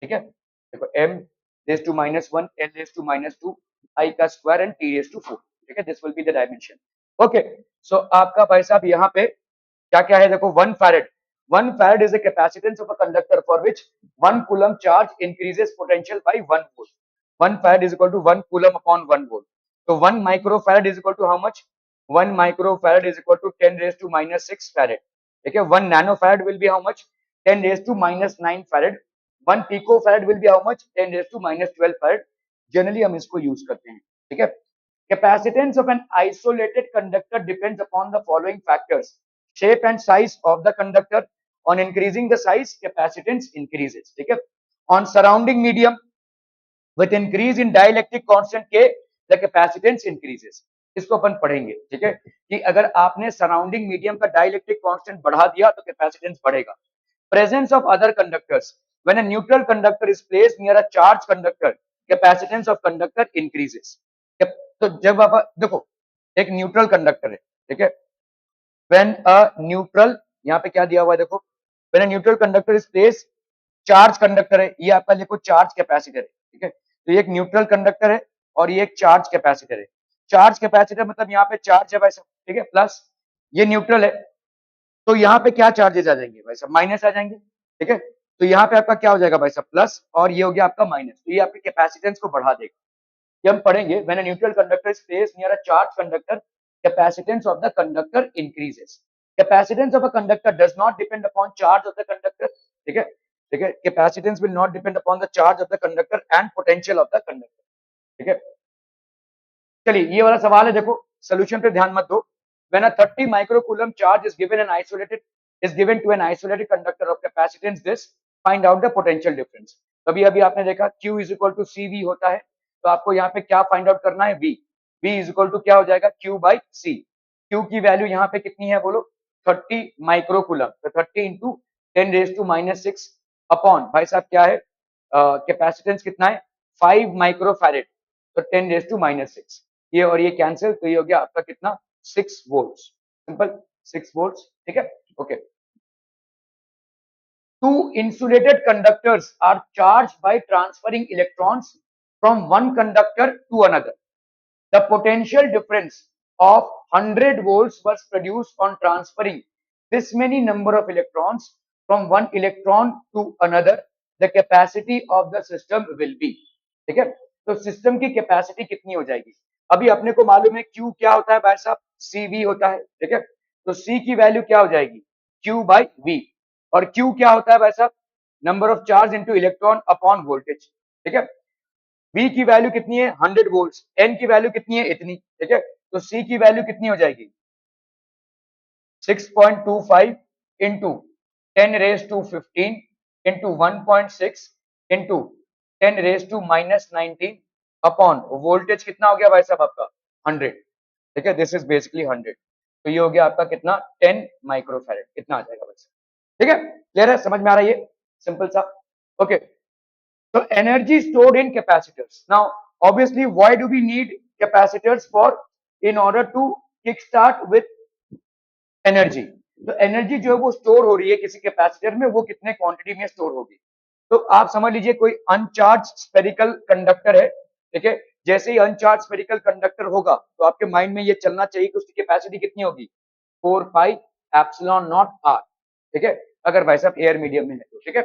ठीक है। देखो M raise to minus one, L raise to minus two, I का square and T raise to four, ठीक है, this will be the dimension. Okay, so आपका भाई साहब यहाँ पे क्या क्या है, देखो 1 farad, 1 farad is a capacitance of a conductor for which 1 coulomb charge increases potential by 1 volt. 1 farad is equal to 1 coulomb upon 1 volt. So 1 microfarad is equal to how much, 1 microfarad is equal to 10 raised to minus 6 farad. Okay, 1 nanofarad will be how much, 10 raised to minus 9 farad. 1 picofarad will be how much, 10 raised to minus 12 farad. Generally हम इसको use करते हैं, ठीक है। Capacitance of an isolated conductor depends upon the following factors: shape and size of the conductor. On increasing the size, capacitance increases, ठीक है। On surrounding medium, with increase in dielectric constant K, the capacitance increases. इसको अपन पढ़ेंगे, ठीक है, कि अगर आपने surrounding medium का डाइलेक्ट्रिक कांस्टेंट बढ़ा दिया तो कैपेसिटेंस बढ़ेगा। Presence of other conductors, when a neutral conductor is placed near a charged conductor, capacitance of conductor increases. तो जब आप देखो एक न्यूट्रल कंडक्टर है, ठीक है, when a neutral, यहाँ पे क्या दिया हुआ है देखो, when a neutral conductor is placed, charge conductor है, ये आपका देखो चार्ज कैपेसिटर है, ठीक है। तो ये एक न्यूट्रल कंडक्टर है और ये एक चार्ज कैपेसिटर है। चार्ज कैपेसिटर मतलब यहाँ पे चार्ज है भाई साहब, ठीक है, प्लस ये न्यूट्रल है, तो यहाँ पे क्या चार्जेस आ जाएंगे भाई साहब, माइनस आ जाएंगे, ठीक है। तो यहाँ पे आपका क्या हो जाएगा भाई साहब, प्लस, और ये हो गया आपका माइनस, तो ये आपके कैपेसिटेंस को बढ़ा देगा। ये हम पढ़ेंगे, when a neutral conductor is placed near a charge conductor, capacitance of the conductor increases. Capacitance of a conductor does not depend upon charge of the conductor, ठीक है, ठीक है। Capacitance will not depend upon the charge of the conductor and potential of the conductor, ठीक है। चलिए ये वाला सवाल है, देखो सोल्यूशन पे ध्यान मत दो। When a 30 microcoulomb charge is given to an isolated conductor of capacitance this, find out the potential difference. अभी अभी आपने देखा Q is equal to CV होता है, तो आपको यहाँ पे क्या फाइंड आउट करना है, V। V is equal to क्या हो जाएगा, Q by C। Q की वैल्यू यहाँ पे कितनी है बोलो, 30 माइक्रोकूलम, तो 30 into 10 raise to minus 6 upon भाई साहब क्या है, कैपेसिटेंस कितना है 5 माइक्रोफैरेड, तो 10 रेज टू माइनस 6, ये और ये कैंसिल, तो ये हो गया आपका कितना 6 वोल्ट, सिंपल 6 वोल्ट, ठीक है। Okay, two insulated conductors are charged by transferring electrons from one conductor to another. The potential difference of 100 volts was produced on transferring this many number of electrons from one electron to another. The capacity of the system will be, ठीक है। तो system की capacity कितनी हो जाएगी, अभी अपने को मालूम है Q क्या होता है भाई साहब, CV होता है, ठीक है। तो C की वैल्यू क्या हो जाएगी, Q बाई V, और Q क्या होता है भाई साहब, number of charge into electron upon voltage, ठीक है। V की वैल्यू कितनी है 100 वोल्ट, N की वैल्यू कितनी है इतनी, ठीक है। तो C की वैल्यू कितनी हो जाएगी 6.25 into 10 raise to 15 into 1.6 into 10 raise to minus 19 upon voltage कितना हो गया भाई साहब आपका 100, ठीक है, दिस इज बेसिकली 100, तो ये हो गया आपका कितना 10 माइक्रोफैरेड, कितना आ जाएगा भाई साहब, ठीक है। क्लियर है, समझ में आ रहा है ये, सिंपल सा। Okay, so energy stored in capacitors. Now obviously why do we need capacitors for, in order to kickstart with energy. तो एनर्जी जो है वो स्टोर हो रही है किसी कैपेसिटर में, वो कितने क्वांटिटी में स्टोर होगी, तो आप समझ लीजिए कोई अनचार्ज स्फेरिकल कंडक्टर है, ठीक है। जैसे ही अनचार्ज स्फेरिकल कंडक्टर होगा तो आपके माइंड में ये चलना चाहिए कि उसकी कैपेसिटी कितनी होगी 4 पाई एप्सिलॉन नॉट आर, ठीक है, अगर भाई साहब एयर मीडियम में है तो, ठीक है।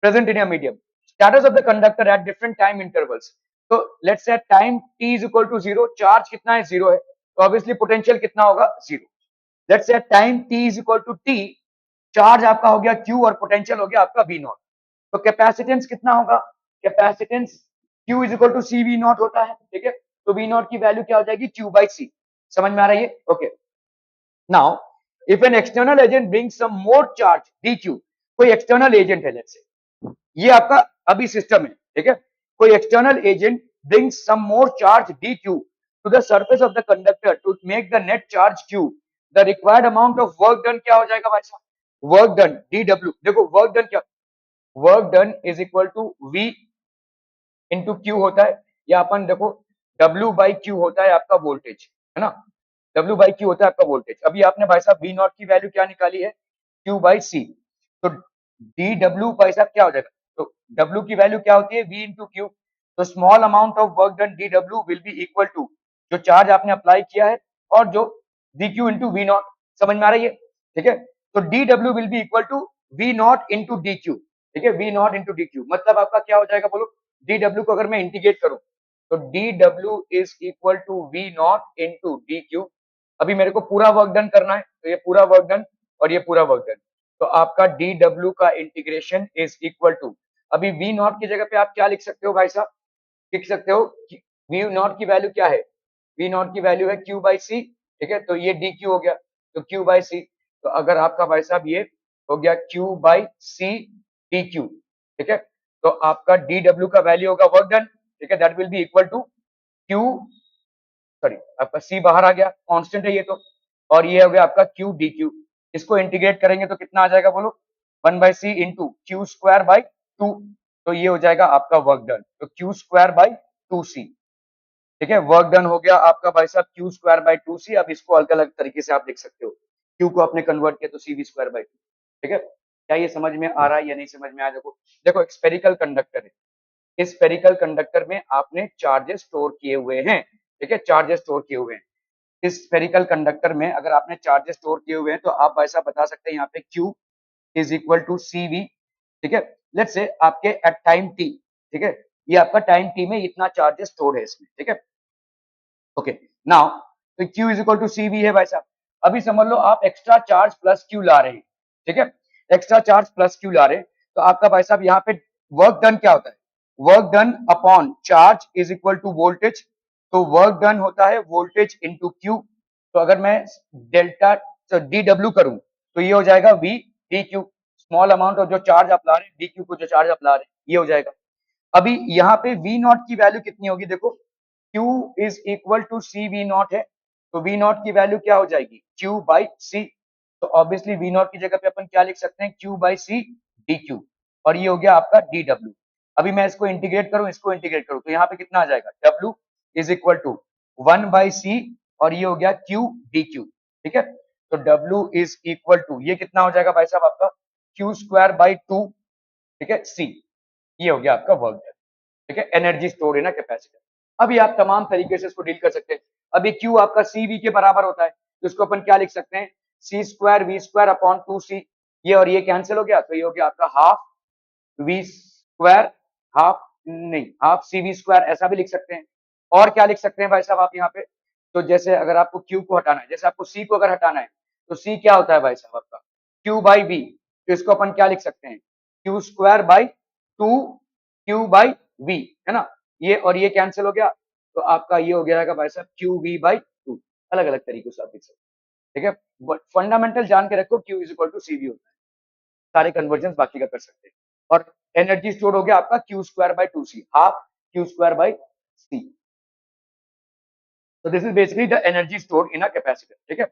Present in medium, status of the conductor at different time intervals, तो let's say time t is equal to 0, charge कितना है 0 है, तो ऑब्वियसली पोटेंशियल कितना होगा, zero. Let's say time t is equal to T, charge आपका हो गया q और पोटेंशियल हो गया आपका v नॉट। तो कैपेसिटेंस कितना होगा, capacitance q is equal to C V naught होता है, ठीक है। तो v नॉट की वैल्यू क्या हो जाएगी, q बाई सी। समझ में आ रहा है ये, okay. Now if an external agent brings some more charge dq, कोई एक्सटर्नल एजेंट है, लेट्स से ये आपका अभी सिस्टम है, ठीक है। कोई एक्सटर्नल एजेंट brings some more charge dq to the surface of the conductor to make the net charge q, the required amount of work done क्या हो जाएगा भाई साहब, वर्क डन dw। देखो वर्क डन क्या, work done is equal to v into Q होता है, या अपन देखो w बाई क्यू होता है आपका वोल्टेज, है ना। w बाई क्यू होता है आपका वोल्टेज। अभी आपने भाई साहब v नॉट की वैल्यू क्या निकाली है, q बाई सी। तो dw भाई साहब क्या हो जाएगा, तो w की वैल्यू क्या होती है, v इंटू क्यू। तो small amount of work done dw will be equal to जो चार्ज आपने अप्लाई किया है और जो dq इंटू वी नॉट। समझ में आ रही है, ठीक है। तो dw will be equal to V naught into dq, ठीक है, वी नॉट इंटू dq। मतलब आपका क्या हो जाएगा बोलो, dw को अगर मैं इंटीग्रेट करूं तो dw is equal to V naught into dq। अभी मेरे को पूरा वर्क डन करना है, तो ये पूरा वर्क डन और ये पूरा वर्क डन। तो आपका dw का इंटीग्रेशन इज इक्वल टू, अभी v नॉट की जगह पे आप क्या लिख सकते हो भाई साहब, लिख सकते हो v नॉट की वैल्यू क्या है, v नॉट की वैल्यू है q बाई सी, ठीक है। तो ये dq हो गया, तो q बाई सी। तो अगर आपका भाई साहब ये हो गया q बाई सी dq, ठीक है। तो आपका dw का वैल्यू होगा वर्क डन, ठीक है, that will be equal to q, sorry आपका c बाहर आ गया, कांस्टेंट है ये तो, और ये हो गया आपका q dq। इसको इंटीग्रेट करेंगे तो कितना आ जाएगा बोलो, 1 by C into Q square by two. तो ये हो जाएगा आपका वर्क डन, तो Q square by two C, ठीक है। वर्क डन हो गया आपका भाई साहब Q square by two C. अब इसको अलग अलग तरीके से आप लिख सकते हो, क्यू को आपने कन्वर्ट किया तो सी वी स्क्वायर बाई टू, ठीक है। क्या ये समझ में आ रहा है या नहीं समझ में आया, देखो देखो एक स्पेरिकल कंडक्टर है, इस स्पेरिकल कंडक्टर में आपने चार्जेस स्टोर किए हुए हैं, ठीक है, चार्जेस स्टोर किए हुए हैं। इस स्पेरिकल कंडक्टर में अगर आपने चार्जेस स्टोर किए हुए हैं तो आप ऐसा बता सकते हैं यहाँ पे Q is equal to C V, ठीक है। लेट्स से आपके एट टाइम टी, ठीक है, ये आपका टाइम टी में इतना चार्जेस स्टोर है इसमें, ठीक है, ओके। नाउ तो Q is equal to C V है भाई साहब। अभी समझ लो आप एक्स्ट्रा चार्ज प्लस Q ला रहे हैं, ठीक है, एक्स्ट्रा चार्ज प्लस Q ला रहे हैं। तो आपका भाई साहब यहाँ पे वर्क डन क्या होता है, work done upon charge is equal to voltage. तो वर्क डन होता है वोल्टेज इंटू क्यू। तो अगर मैं डेल्टा डी डब्ल्यू करूं तो ये हो जाएगा V D Q, small amount of जो चार्ज आप ला रहे हैं, डी क्यू को जो चार्ज आप ला रहे हैं, ये हो जाएगा। अभी यहाँ पे वी नॉट की वैल्यू कितनी होगी, देखो Q is equal to C V naught है, तो वी नॉट की वैल्यू क्या हो जाएगी, Q बाई सी। तो ऑब्वियसली वी नॉट की जगह पे अपन क्या लिख सकते हैं, Q by C D Q, और ये हो गया आपका डी डब्ल्यू। अभी मैं इसको इंटीग्रेट करूं, इसको इंटीग्रेट करूं तो यहाँ पे कितना आ जाएगा, W is equal to 1 by C, और ये हो गया Q डी क्यू, ठीक है। तो W इज इक्वल टू ये कितना हो जाएगा भाई साहब आपका Q स्क्वायर बाई टू, ठीक है, C। ये हो गया आपका वर्क डन, ठीक है, एनर्जी स्टोर है ना कैपेसिटर। अभी आप तमाम तरीके से इसको डील कर सकते हैं। अभी Q आपका CV के बराबर होता है, तो इसको अपन क्या लिख सकते हैं, C square V square upon two C. ये और ये कैंसिल हो गया, तो ये हो गया आपका हाफ V स्क्वायर, हाफ नहीं हाफ CV स्क्वायर, ऐसा भी लिख सकते हैं। और क्या लिख सकते हैं भाई साहब आप यहाँ पे, तो जैसे अगर आपको Q को हटाना है, जैसे आपको C को अगर हटाना है तो C क्या होता है भाई साहब आपका Q बाई V। तो इसको अपन क्या लिख सकते हैं, Q square by to Q by V, है ना। ये और ये कैंसिल हो गया, तो आपका ये हो गया भाई साहब क्यू वी बाई टू। अलग अलग तरीके से आप लिख सकते हैं, ठीक है। फंडामेंटल जान के रखो, Q is equal to C V होता है, सारे कन्वर्जन बाकी का कर सकते हैं। और एनर्जी स्टोर हो गया आपका Q square by two C, half Q square by C. So this is basically the energy stored in a capacitor, ठीक है।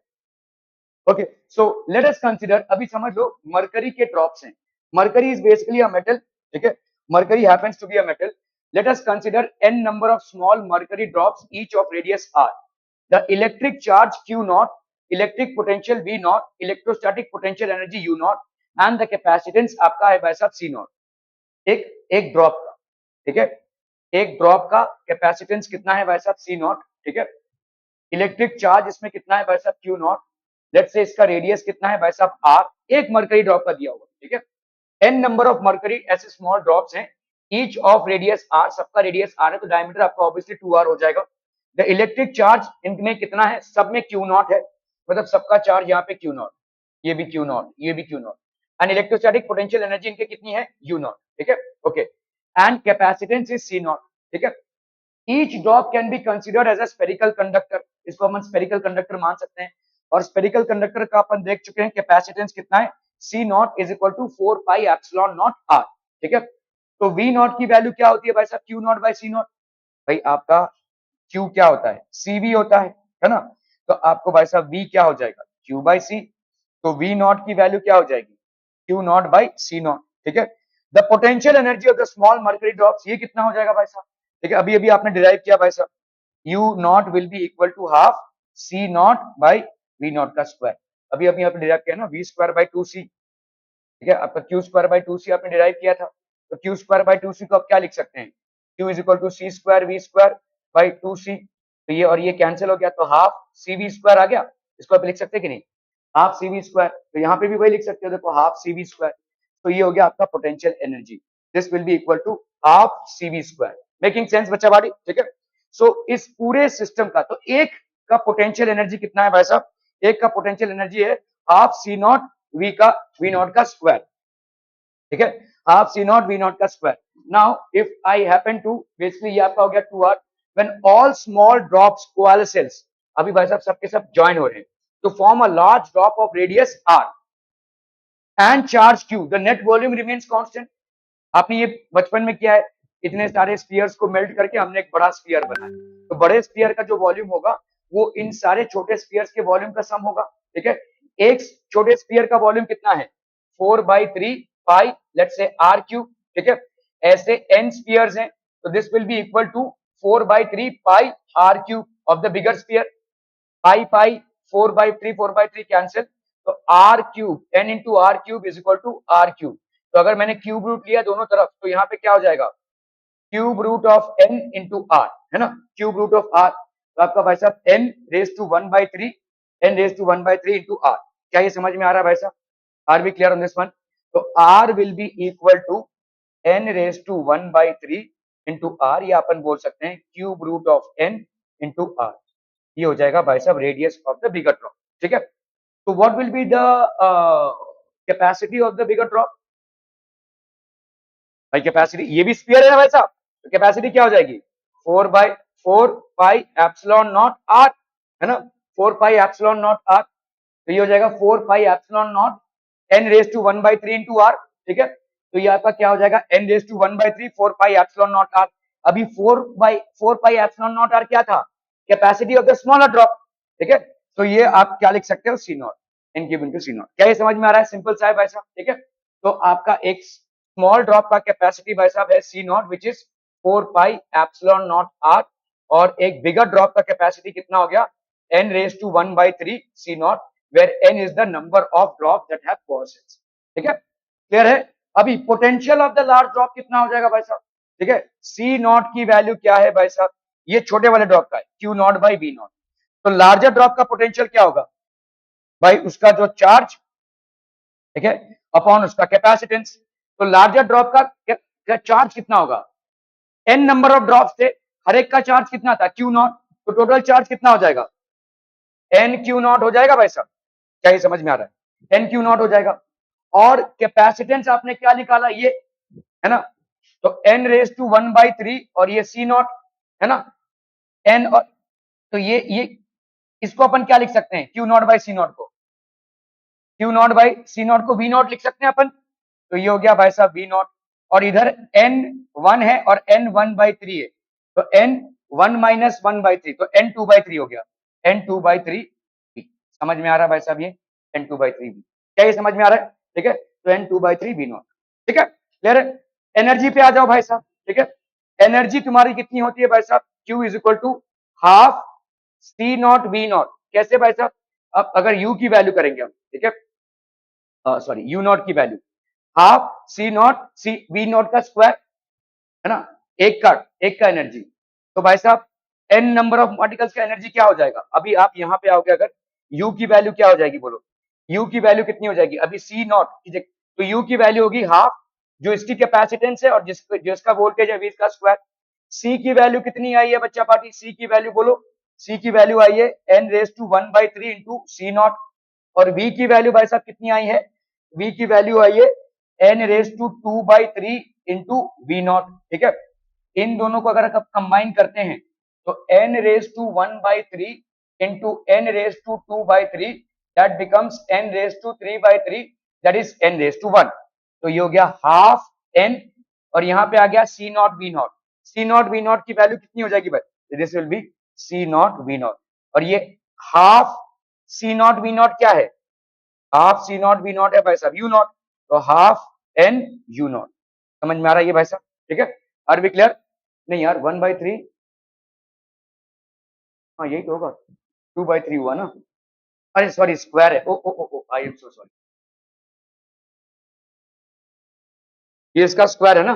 Okay, so let us consider, अभी समझ लो मरकरी के ड्रॉप्स हैं। Mercury is basically a metal, ठीक है, mercury happens to be a metal. Let us consider n number of small mercury drops each of radius r। The electric charge q naught, electric potential v naught, electrostatic potential energy u naught, and the capacitance आपका है भाई साहब c not. एक एक drop का, ठीक है, एक ड्रॉप का कैपेसिटेंस कितना है भाई साहब c नॉट, ठीक है। इलेक्ट्रिक चार्ज इसमें कितना है भाई साहब क्यू नॉट। लेट्स से इसका रेडियस कितना है भाई साहब आर, एक मरकरी ड्रॉप का दिया हुआ, ठीक है। एन नंबर ऑफ मरकरी ऐसे स्मॉल ड्रॉप्स हैं, ईच ऑफ रेडियस आर, सबका रेडियस आर है, तो डायमीटर आपका ऑब्वियसली 2r हो जाएगा। द इलेक्ट्रिक चार्ज इनमें कितना है, सब में क्यू नॉट है, मतलब सबका चार्ज यहाँ पे क्यू नॉट, ये भी क्यू नॉट, ये भी Q naught, and electrostatic potential energy इनके कितनी है, यू नॉट, ठीक है, okay, and capacitance is C naught, ठीक है। Each drop can be considered as a spherical conductor, इसको हम स्पेरिकल कंडक्टर मान सकते हैं, और स्पेरिकल कंडक्टर का अपन देख चुके हैं कैपेसिटेंस कितना है, C naught is equal to 4 pi epsilon naught R, ठीक है। तो वी नॉट की वैल्यू क्या होती है भाई साहब, Q naught by C naught, भाई आपका क्यू क्या होता है, सी वी होता है ना, तो आपको भाई साहब वी क्या हो जाएगा, क्यू बाई सी, तो वी नॉट की वैल्यू क्या हो जाएगी, Q naught by C naught, ठीक है। The potential energy of the small mercury drops, ये कितना हो जाएगा भाई साहब, ठीक है, अभी अभी आपने डिराइव किया भाई साहब, U naught will be equal to half C naught by V naught का स्क्वायर, अभी अभी आपने डिराइव किया ना, V square by two C, ठीक है, आपका Q square by two C आपने डिराइव किया था, तो Q square by two C को आप क्या लिख सकते हैं, Q is equal to C square V square by two C, तो ये और ये कैंसिल हो गया, तो हाफ सी वी स्क्वायर आ गया, इसको आप लिख सकते हैं कि नहीं, हाफ सी वी स्क्वायर, तो यहाँ पे भी वही लिख सकते हो, देखो हाफ सी वी स्क्वायर, तो ये हो गया आपका potential energy, this will be equal to half C V square, making sense बच्चा बाड़ी, ठीक है। सो इस पूरे सिस्टम का, तो एक का पोटेंशियल एनर्जी कितना है भाई साहब, एक का पोटेंशियल एनर्जी है half C naught V naught का स्क्वायर, ठीक है, half C naught V naught का square. Now if I happen to, basically ये आपका हो गया 2r, when all small drops coalescence, अभी भाई साहब सबके सब ज्वाइन हो रहे हैं to form a large drop of radius r and charge q, the net volume remains constant। आपने ये बचपन में किया है, इतने सारे स्फीयर्स को मेल्ट करके हमने एक बड़ा स्फीयर बनाया, तो बड़े स्फीयर का जो वॉल्यूम होगा वो इन सारे छोटे स्फीयर्स के वॉल्यूम का सम होगा, ठीक है। एक छोटे स्फीयर का वॉल्यूम कितना है, 4/3 pi let's say R cube, ठीक है, ऐसे n स्फीयर्स हैं, तो this will be equal to 4/3 pi R cube of the bigger sphere, pi pi 4/3 cancel, तो R cube n into R cube is equal to R cube, तो अगर मैंने cube root लिया दोनों तरफ, तो यहाँ पे क्या हो जाएगा, cube root of n into R, है ना, क्यूब रूट ऑफ आर, तो आपका भाई साहब n raise to 1/3, n raise to 1/3 into R, क्या ये समझ में आ रहा है भाई साहब, are be clear on this one, तो R will be equal to n raise to 1/3 into R, या अपन बोल सकते हैं cube root of n into R, ये हो जाएगा भाई साहब radius of the bigger drop, ठीक है। तो what will be the capacity of the bigger drop, भाई कैपेसिटी, ये भी स्फीयर है ना भाई साहब, तो कैपेसिटी क्या हो जाएगी, 4/4 पाई एप्सिलॉन नॉट आर, है ना, 4 पाई एप्सिलॉन नॉट आर, तो ये हो जाएगा 4 pi epsilon naught n raise to 1/3 into R, ठीक है, तो ये आपका क्या हो जाएगा, n raise to 1/3 4 pi epsilon naught R, अभी 4/4 पाई एप्सिलॉन नॉट आर क्या था, capacity of the smaller drop, ठीक है, तो ये आप क्या लिख सकते हो, C naught, n cube into C naught, क्या ये समझ में आ रहा है, सिंपल सा है भाई साहब, ठीक है। तो आपका एक स्मॉल ड्रॉप का कैपेसिटी भाई साहब है C naught which is 4 pi epsilon naught R, और एक बिगर ड्रॉप का कैपेसिटी कितना हो गया, n raise to 1/3 C naught, where n is the number of drops that have coalescence, ठीक है, क्लियर है। अभी potential of the large drop कितना हो जाएगा भाई साहब, ठीक है, सी नॉट की वैल्यू क्या है भाई साहब, ये छोटे वाले ड्रॉप का है Q naught by V naught, तो लार्जर ड्रॉप का पोटेंशियल क्या होगा भाई, उसका जो चार्ज, ठीक है, अपॉन उसका कैपेसिटेंस, तो लार्जर ड्रॉप का चार्ज कितना होगा, n नंबर ऑफ ड्रॉप्स थे, हर एक का चार्ज कितना था, क्यू नॉट, तो टोटल चार्ज कितना हो जाएगा, n क्यू नॉट हो जाएगा भाई साहब, क्या ये समझ में आ रहा है, n क्यू नॉट हो जाएगा, और कैपेसिटेंस आपने क्या निकाला, ये है ना, तो n रेज टू 1/3 और ये सी नॉट, है ना, n, और तो ये इसको अपन क्या लिख सकते हैं, Q naught by C naught को, Q naught by C naught को वी नॉट लिख सकते हैं अपन, तो ये हो गया भाई साहब वी नॉट, और इधर n 1 है और n 1/3 है, तो n 1 माइनस 1/3, तो n 2/3 हो गया, n 2/3 समझ में आ रहा है भाई साहब, ये n 2/3 क्या ये समझ में आ रहा है, ठीक है, तो n 2/3 वी नॉट, ठीक है, क्लियर है। एनर्जी पे आ जाओ भाई साहब, ठीक है, एनर्जी तुम्हारी कितनी होती है भाई साहब, Q is equal to half C naught V naught, कैसे भाई साहब, अब अगर U की वैल्यू करेंगे हम, ठीक है, सॉरी यू नॉट की value half C naught C V naught का स्क्वायर, है ना, एक का एनर्जी, तो भाई साहब n नंबर ऑफ पार्टिकल्स का एनर्जी क्या हो जाएगा, अभी आप यहाँ पे आओगे, अगर U की वैल्यू क्या हो जाएगी बोलो, U की वैल्यू कितनी हो जाएगी, अभी सी नॉट, तो U की वैल्यू होगी हाफ, जो इसकी कैपेसिटेंस है और जिसका वोल्टेज है V इसका स्क्वायर, सी की वैल्यू कितनी आई है बच्चा पार्टी? सी की वैल्यू बोलो। सी की वैल्यू आई है n⁻⁴ इंटू सी नॉट। और v की वैल्यू भाई साहब कितनी आई है? v की वैल्यू आई है n⁻² इंटू वी नॉट। ठीक है, इन दोनों को अगर आप कंबाइन करते हैं तो n⁻⁴ into n⁻²/3 that becomes n⁻³ that is n⁻1। तो ये हो गया हाफ n, और यहाँ पे आ गया C naught V naught. C naught V naught की वैल्यू कितनी हो जाएगी भाई? This will be C naught V naught. और ये half C naught V naught क्या है? Half C naught V naught है भाई साहब यू नॉट। तो हाफ एन यू नॉट। समझ में आ रहा है ये भाई साहब? ठीक है, आर बी क्लियर? नहीं यार 1/3, हाँ यही तो होगा, 2/3 हुआ ना। अरे सॉरी स्क्वायर है, ओ ओ ओ ओ आई एम सो सॉरी, ये इसका स्क्वायर है ना?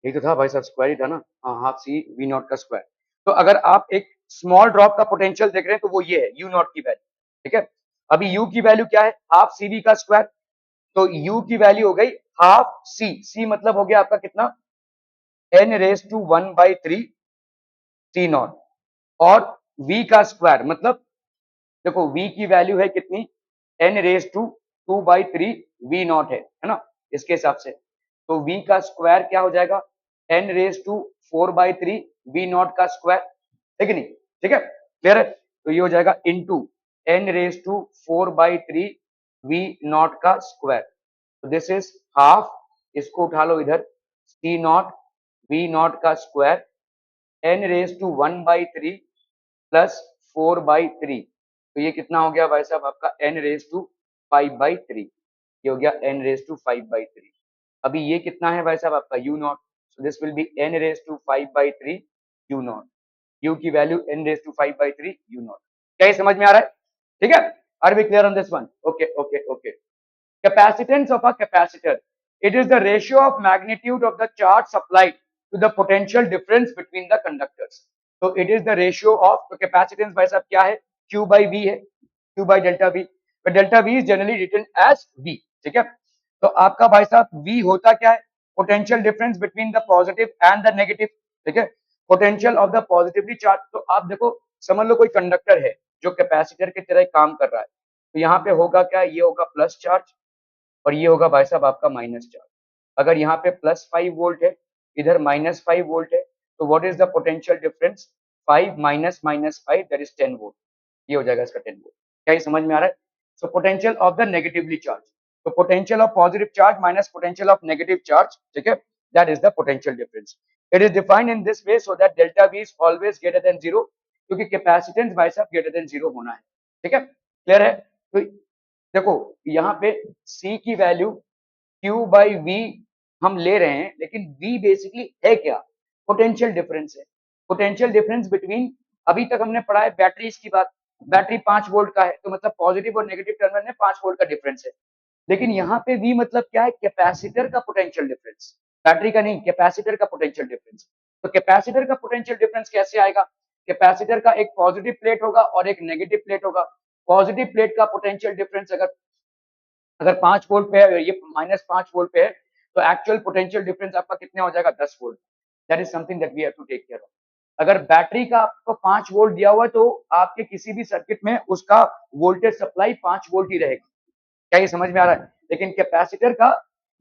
यही तो था भाई साहब, स्क्वायर ही था ना। हाँ, हाफ सी वी नॉट का स्क्वायर। तो अगर आप एक स्मॉल ड्रॉप का पोटेंशियल देख रहे हैं तो वो ये है यू नॉट की वैल्यू। ठीक है, अभी यू की वैल्यू क्या है? हाफ सी वी का स्क्वायर। तो यू की वैल्यू हो गई हाफ सी, सी मतलब हो गया आपका कितना? n⁻⁴ C naught. और v का स्क्वायर मतलब, देखो v की वैल्यू है कितनी? n⁻²/3 वी नॉट है ना, इसके हिसाब से। तो v का स्क्वायर क्या हो जाएगा? n⁻⁴/3 वी नॉट का स्क्वायर, है कि नहीं? ठीक है, क्लियर है? तो ये हो जाएगा इंटू n⁻⁴/3 वी नॉट का स्क्वायर। तो दिस इज हाफ, इसको उठा लो इधर, सी नॉट वी नॉट का स्क्वायर n⁻⁴ प्लस 4/3। तो ये कितना हो गया भाई साहब आपका? n⁻⁵/3। ये हो गया n⁻⁵/3। अभी ये कितना है भाई साहब आपका? u naught. So this will be n⁻⁵/3 u naught. u की वैल्यू n⁻⁵/3 u नॉट। क्या ये समझ में आ रहा है? ठीक है, are we clear on this one? Okay okay okay. Capacitance of a capacitor, it is the ratio of magnitude of the charge supplied to the potential difference between the conductors. So it is the ratio of, तो capacitance भाई साहब क्या है? Q by V है, Q by delta V, but delta V is generally written as V। ठीक है, तो आपका भाई साहब V होता क्या है? Potential difference between the positive and the negative। ठीक है, potential of the positively charged। तो आप देखो, समझ लो कोई कंडक्टर है जो कैपेसिटर की तरह काम कर रहा है, तो यहाँ पे होगा क्या? ये होगा प्लस चार्ज, और ये होगा भाई साहब आपका माइनस चार्ज। अगर यहाँ पे +5 वोल्ट है, इधर -5 वोल्ट है, तो what is the potential difference? 5 minus -5 that is 10 volt. ये हो जाएगा इसका 10 वोल्ट। क्या ये समझ में आ रहा है? So potential of the negatively charge, तो potential of positive charge minus potential of negative charge, ठीक है, that is the potential difference. It is defined in this way so that delta V is always greater than 0, क्योंकि capacitance भाई साहब greater than 0 होना है। ठीक है, clear है? तो देखो यहाँ पे C की वैल्यू Q/V हम ले रहे हैं, लेकिन V बेसिकली है क्या? पोटेंशियल डिफरेंस है। पोटेंशियल डिफरेंस बिटवीन, अभी तक हमने पढ़ा है बैटरीज की बात, बैटरी 5 वोल्ट का है, तो मतलब पॉजिटिव और नेगेटिव टर्मिनल में 5 वोल्ट का डिफरेंस है। लेकिन यहाँ पे V मतलब क्या है? कैपेसिटर का पोटेंशियल डिफरेंस, बैटरी का नहीं, कैपेसिटर का पोटेंशियल डिफरेंस। तो कैपेसिटर का पोटेंशियल डिफरेंस कैसे आएगा? कैपेसिटर का एक पॉजिटिव प्लेट होगा और एक नेगेटिव प्लेट होगा। पॉजिटिव प्लेट का पोटेंशियल डिफरेंस अगर अगर 5 वोल्ट पे है, ये -5 वोल्ट पे है, तो एक्चुअल पोटेंशियल डिफरेंस आपका कितना हो जाएगा? 10 volt. That is something that we have to take care of. अगर बैटरी का आपको 5 वोल्ट दिया हुआ है, तो आपके किसी भी सर्किट में उसका वोल्टेज सप्लाई 5 वोल्ट ही रहेगा। क्या ये समझ में आ रहा है? लेकिन कैपेसिटर का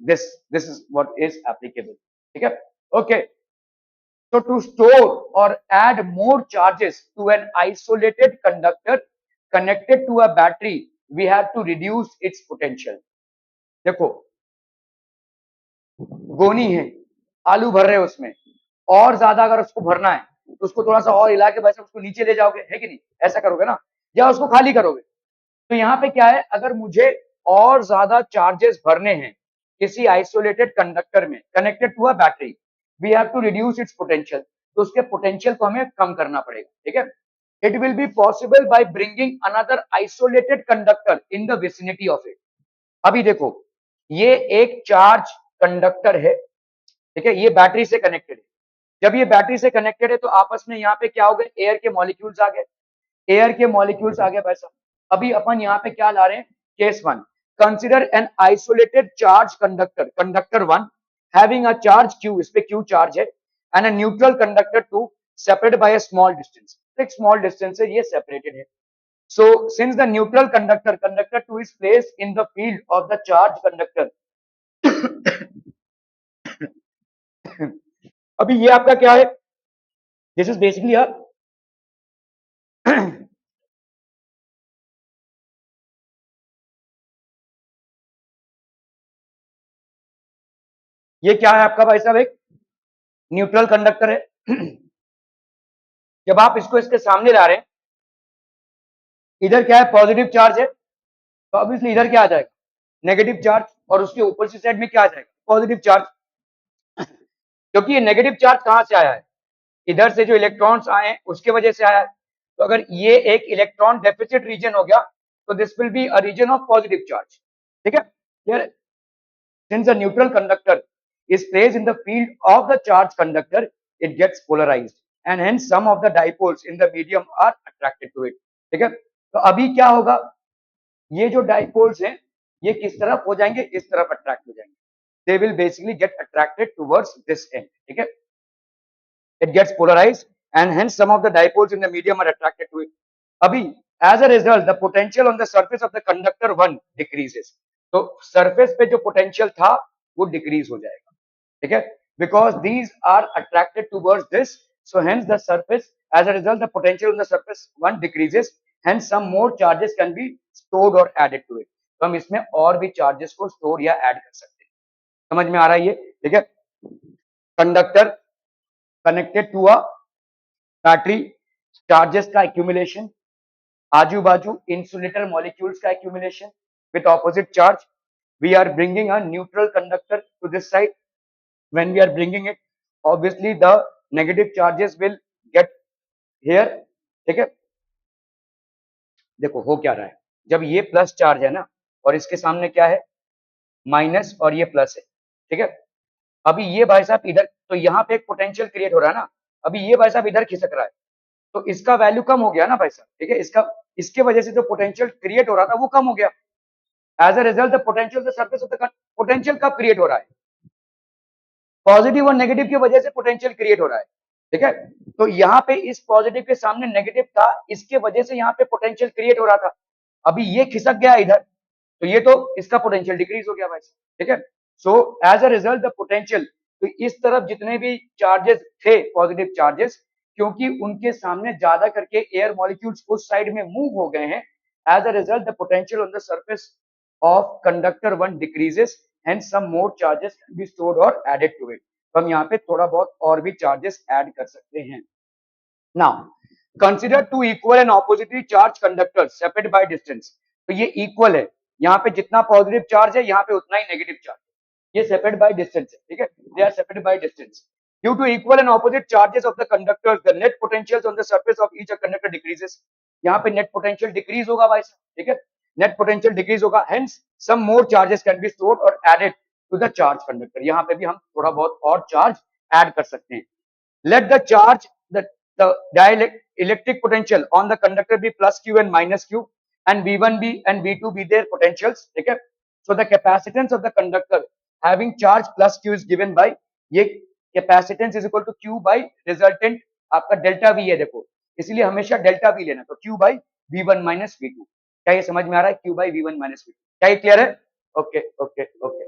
this this is what is applicable. ठीक है, okay. So to store or add more charges to an isolated conductor connected to a battery, we have to reduce its potential। देखो, गोनी है, आलू भर रहे हो उसमें, और ज्यादा अगर उसको भरना है तो उसको थोड़ा सा और हिला के वैसे उसको नीचे ले जाओगे, है कि नहीं? ऐसा करोगे ना, या उसको खाली करोगे? तो यहाँ पे क्या है, अगर मुझे और ज्यादा चार्जेस भरने हैं किसी आइसोलेटेड कंडक्टर में connected to a battery, we have to reduce its potential. तो उसके पोटेंशियल को हमें कम करना पड़ेगा। ठीक है, it will be possible by bringing another isolated conductor in the vicinity of it. अभी देखो, ये एक चार्ज कंडक्टर है, ठीक है, ये बैटरी से कनेक्टेड है। जब ये बैटरी से कनेक्टेड है तो आपस में यहाँ पे क्या हो गए? एयर के मॉलिक्यूल्स आ गए, एयर के मॉलिक्यूल्स आ गए भाई साहब। अभी अपन यहाँ पे क्या ला रहे हैं? Case 1, consider an isolated charge conductor, conductor 1 having a charge q, इस पे q चार्ज है, and a neutral conductor to separated by a small distance, एक स्मॉल डिस्टेंस से ये सेपरेटेड है. So since the neutral conductor 2 is placed in the field of the charge conductor, अभी ये आपका क्या है, दिस इज बेसिकली अ ये क्या है आपका भाई साहब, एक न्यूट्रल कंडक्टर है. जब आप इसको इसके सामने ला रहे हैं, इधर क्या है, पॉजिटिव चार्ज है, तो ऑब्वियसली इधर क्या आ जाएगा, नेगेटिव चार्ज, और उसके ऊपर से साइड में क्या आ जाएगा, पॉजिटिव चार्ज. क्योंकि ये नेगेटिव चार्ज कहां से आया है, इधर से जो इलेक्ट्रॉन्स आए हैं उसके वजह से आया है. तो अगर ये एक इलेक्ट्रॉन डेफिसिट रीजन हो गया, तो this will be a reason of positive charge. ठीक है, clear. Since a neutral conductor is placed in the field of the charged conductor, it gets polarized, and hence some of the dipoles in the medium are attracted to it. ठीक है, तो अभी क्या होगा, ये जो dipoles हैं, ये किस तरफ हो जाएंगे, इस तरफ अट्रैक्ट हो जाएंगे. They will basically get attracted towards this end. ठीक है, it gets polarized, and hence some of the dipoles in the medium are attracted to it. अभी as a result, the potential on the surface of the conductor 1 decreases. तो surface पे जो potential था वो decrease हो जाएगा. ठीक है, because these are attracted towards this, so hence the surface, as a result the potential on the surface 1 decreases, hence some more charges can be stored or added to it. तो हम इसमें और भी charges को store या add कर सकते हैं. समझ में आ रहा है ये. ठीक है, conductor connected to a battery, charges का एक्यूमुलेशन, आजू बाजू इंसुलेटर मॉलिक्यूल्स का accumulation with opposite charge. We are bringing a neutral conductor to this side. When we are bringing it, obviously the negative charges will get here. ठीक है, देखो हो क्या रहा है, जब ये प्लस चार्ज है ना, और इसके सामने क्या है, माइनस, और ये प्लस है. ठीक है, अभी ये भाई साहब इधर, तो यहाँ पे एक पोटेंशियल क्रिएट हो रहा है ना, अभी ये भाई साहब इधर खिसक रहा है, तो इसका वैल्यू कम हो गया ना भाई साहब. ठीक है, इसका, इसके वजह से जो पोटेंशियल क्रिएट हो रहा था वो कम हो गया. As a result the potential the surface of the, potential कब क्रिएट हो रहा है, पॉजिटिव और नेगेटिव की वजह से पोटेंशियल क्रिएट हो रहा है. ठीक है, तो यहाँ पे इस पॉजिटिव के सामने नेगेटिव था, इसके वजह से यहाँ पे पोटेंशियल क्रिएट हो रहा था. अभी ये खिसक गया इधर, तो ये तो इसका पोटेंशियल डिक्रीज हो गया वैसे. ठीक है, so as a result the potential, तो इस तरफ जितने भी चार्जेस थे, पॉजिटिव चार्जेस, क्योंकि उनके सामने ज्यादा करके एयर मॉलिक्यूल्स उस साइड में मूव हो गए हैं, as a result the potential on the surface of conductor 1 decreases, hence some more charges can be stored or added to it. तो हम यहाँ पे थोड़ा बहुत और भी चार्जेस ऐड कर सकते हैं. Now consider two equal and oppositely charged conductors separated by distance. तो ये इक्वल है, यहाँ पे जितना पॉजिटिव चार्ज है यहाँ पे उतना ही नेगेटिव चार्ज है, ये सेपरेटेड बाय डिस्टेंस है. ठीक है, they are separated by distance. Due to equal and opposite charges of the conductors, the net potentials on the surface of each conductor decreases. यहाँ पे net potential decrease होगा भाई साहब. ठीक है, net potential decrease होगा, hence some more charges can be stored or added to the charge conductor. यहाँ पे भी हम थोड़ा बहुत और चार्ज ऐड कर सकते हैं. Let the charge, the dielectric potential on the conductor be plus q and minus q, and v1 be and v2 be their potentials. ठीक है, so the capacitance of the conductor having charge plus q is given by, ये capacitance is equal to q by resultant आपका delta v है. देखो, इसलिए हमेशा delta v लेना, तो q by v1 minus v2. क्या ये समझ में आ रहा है, q by v1 minus v2? क्या ये क्लियर है? Okay okay okay.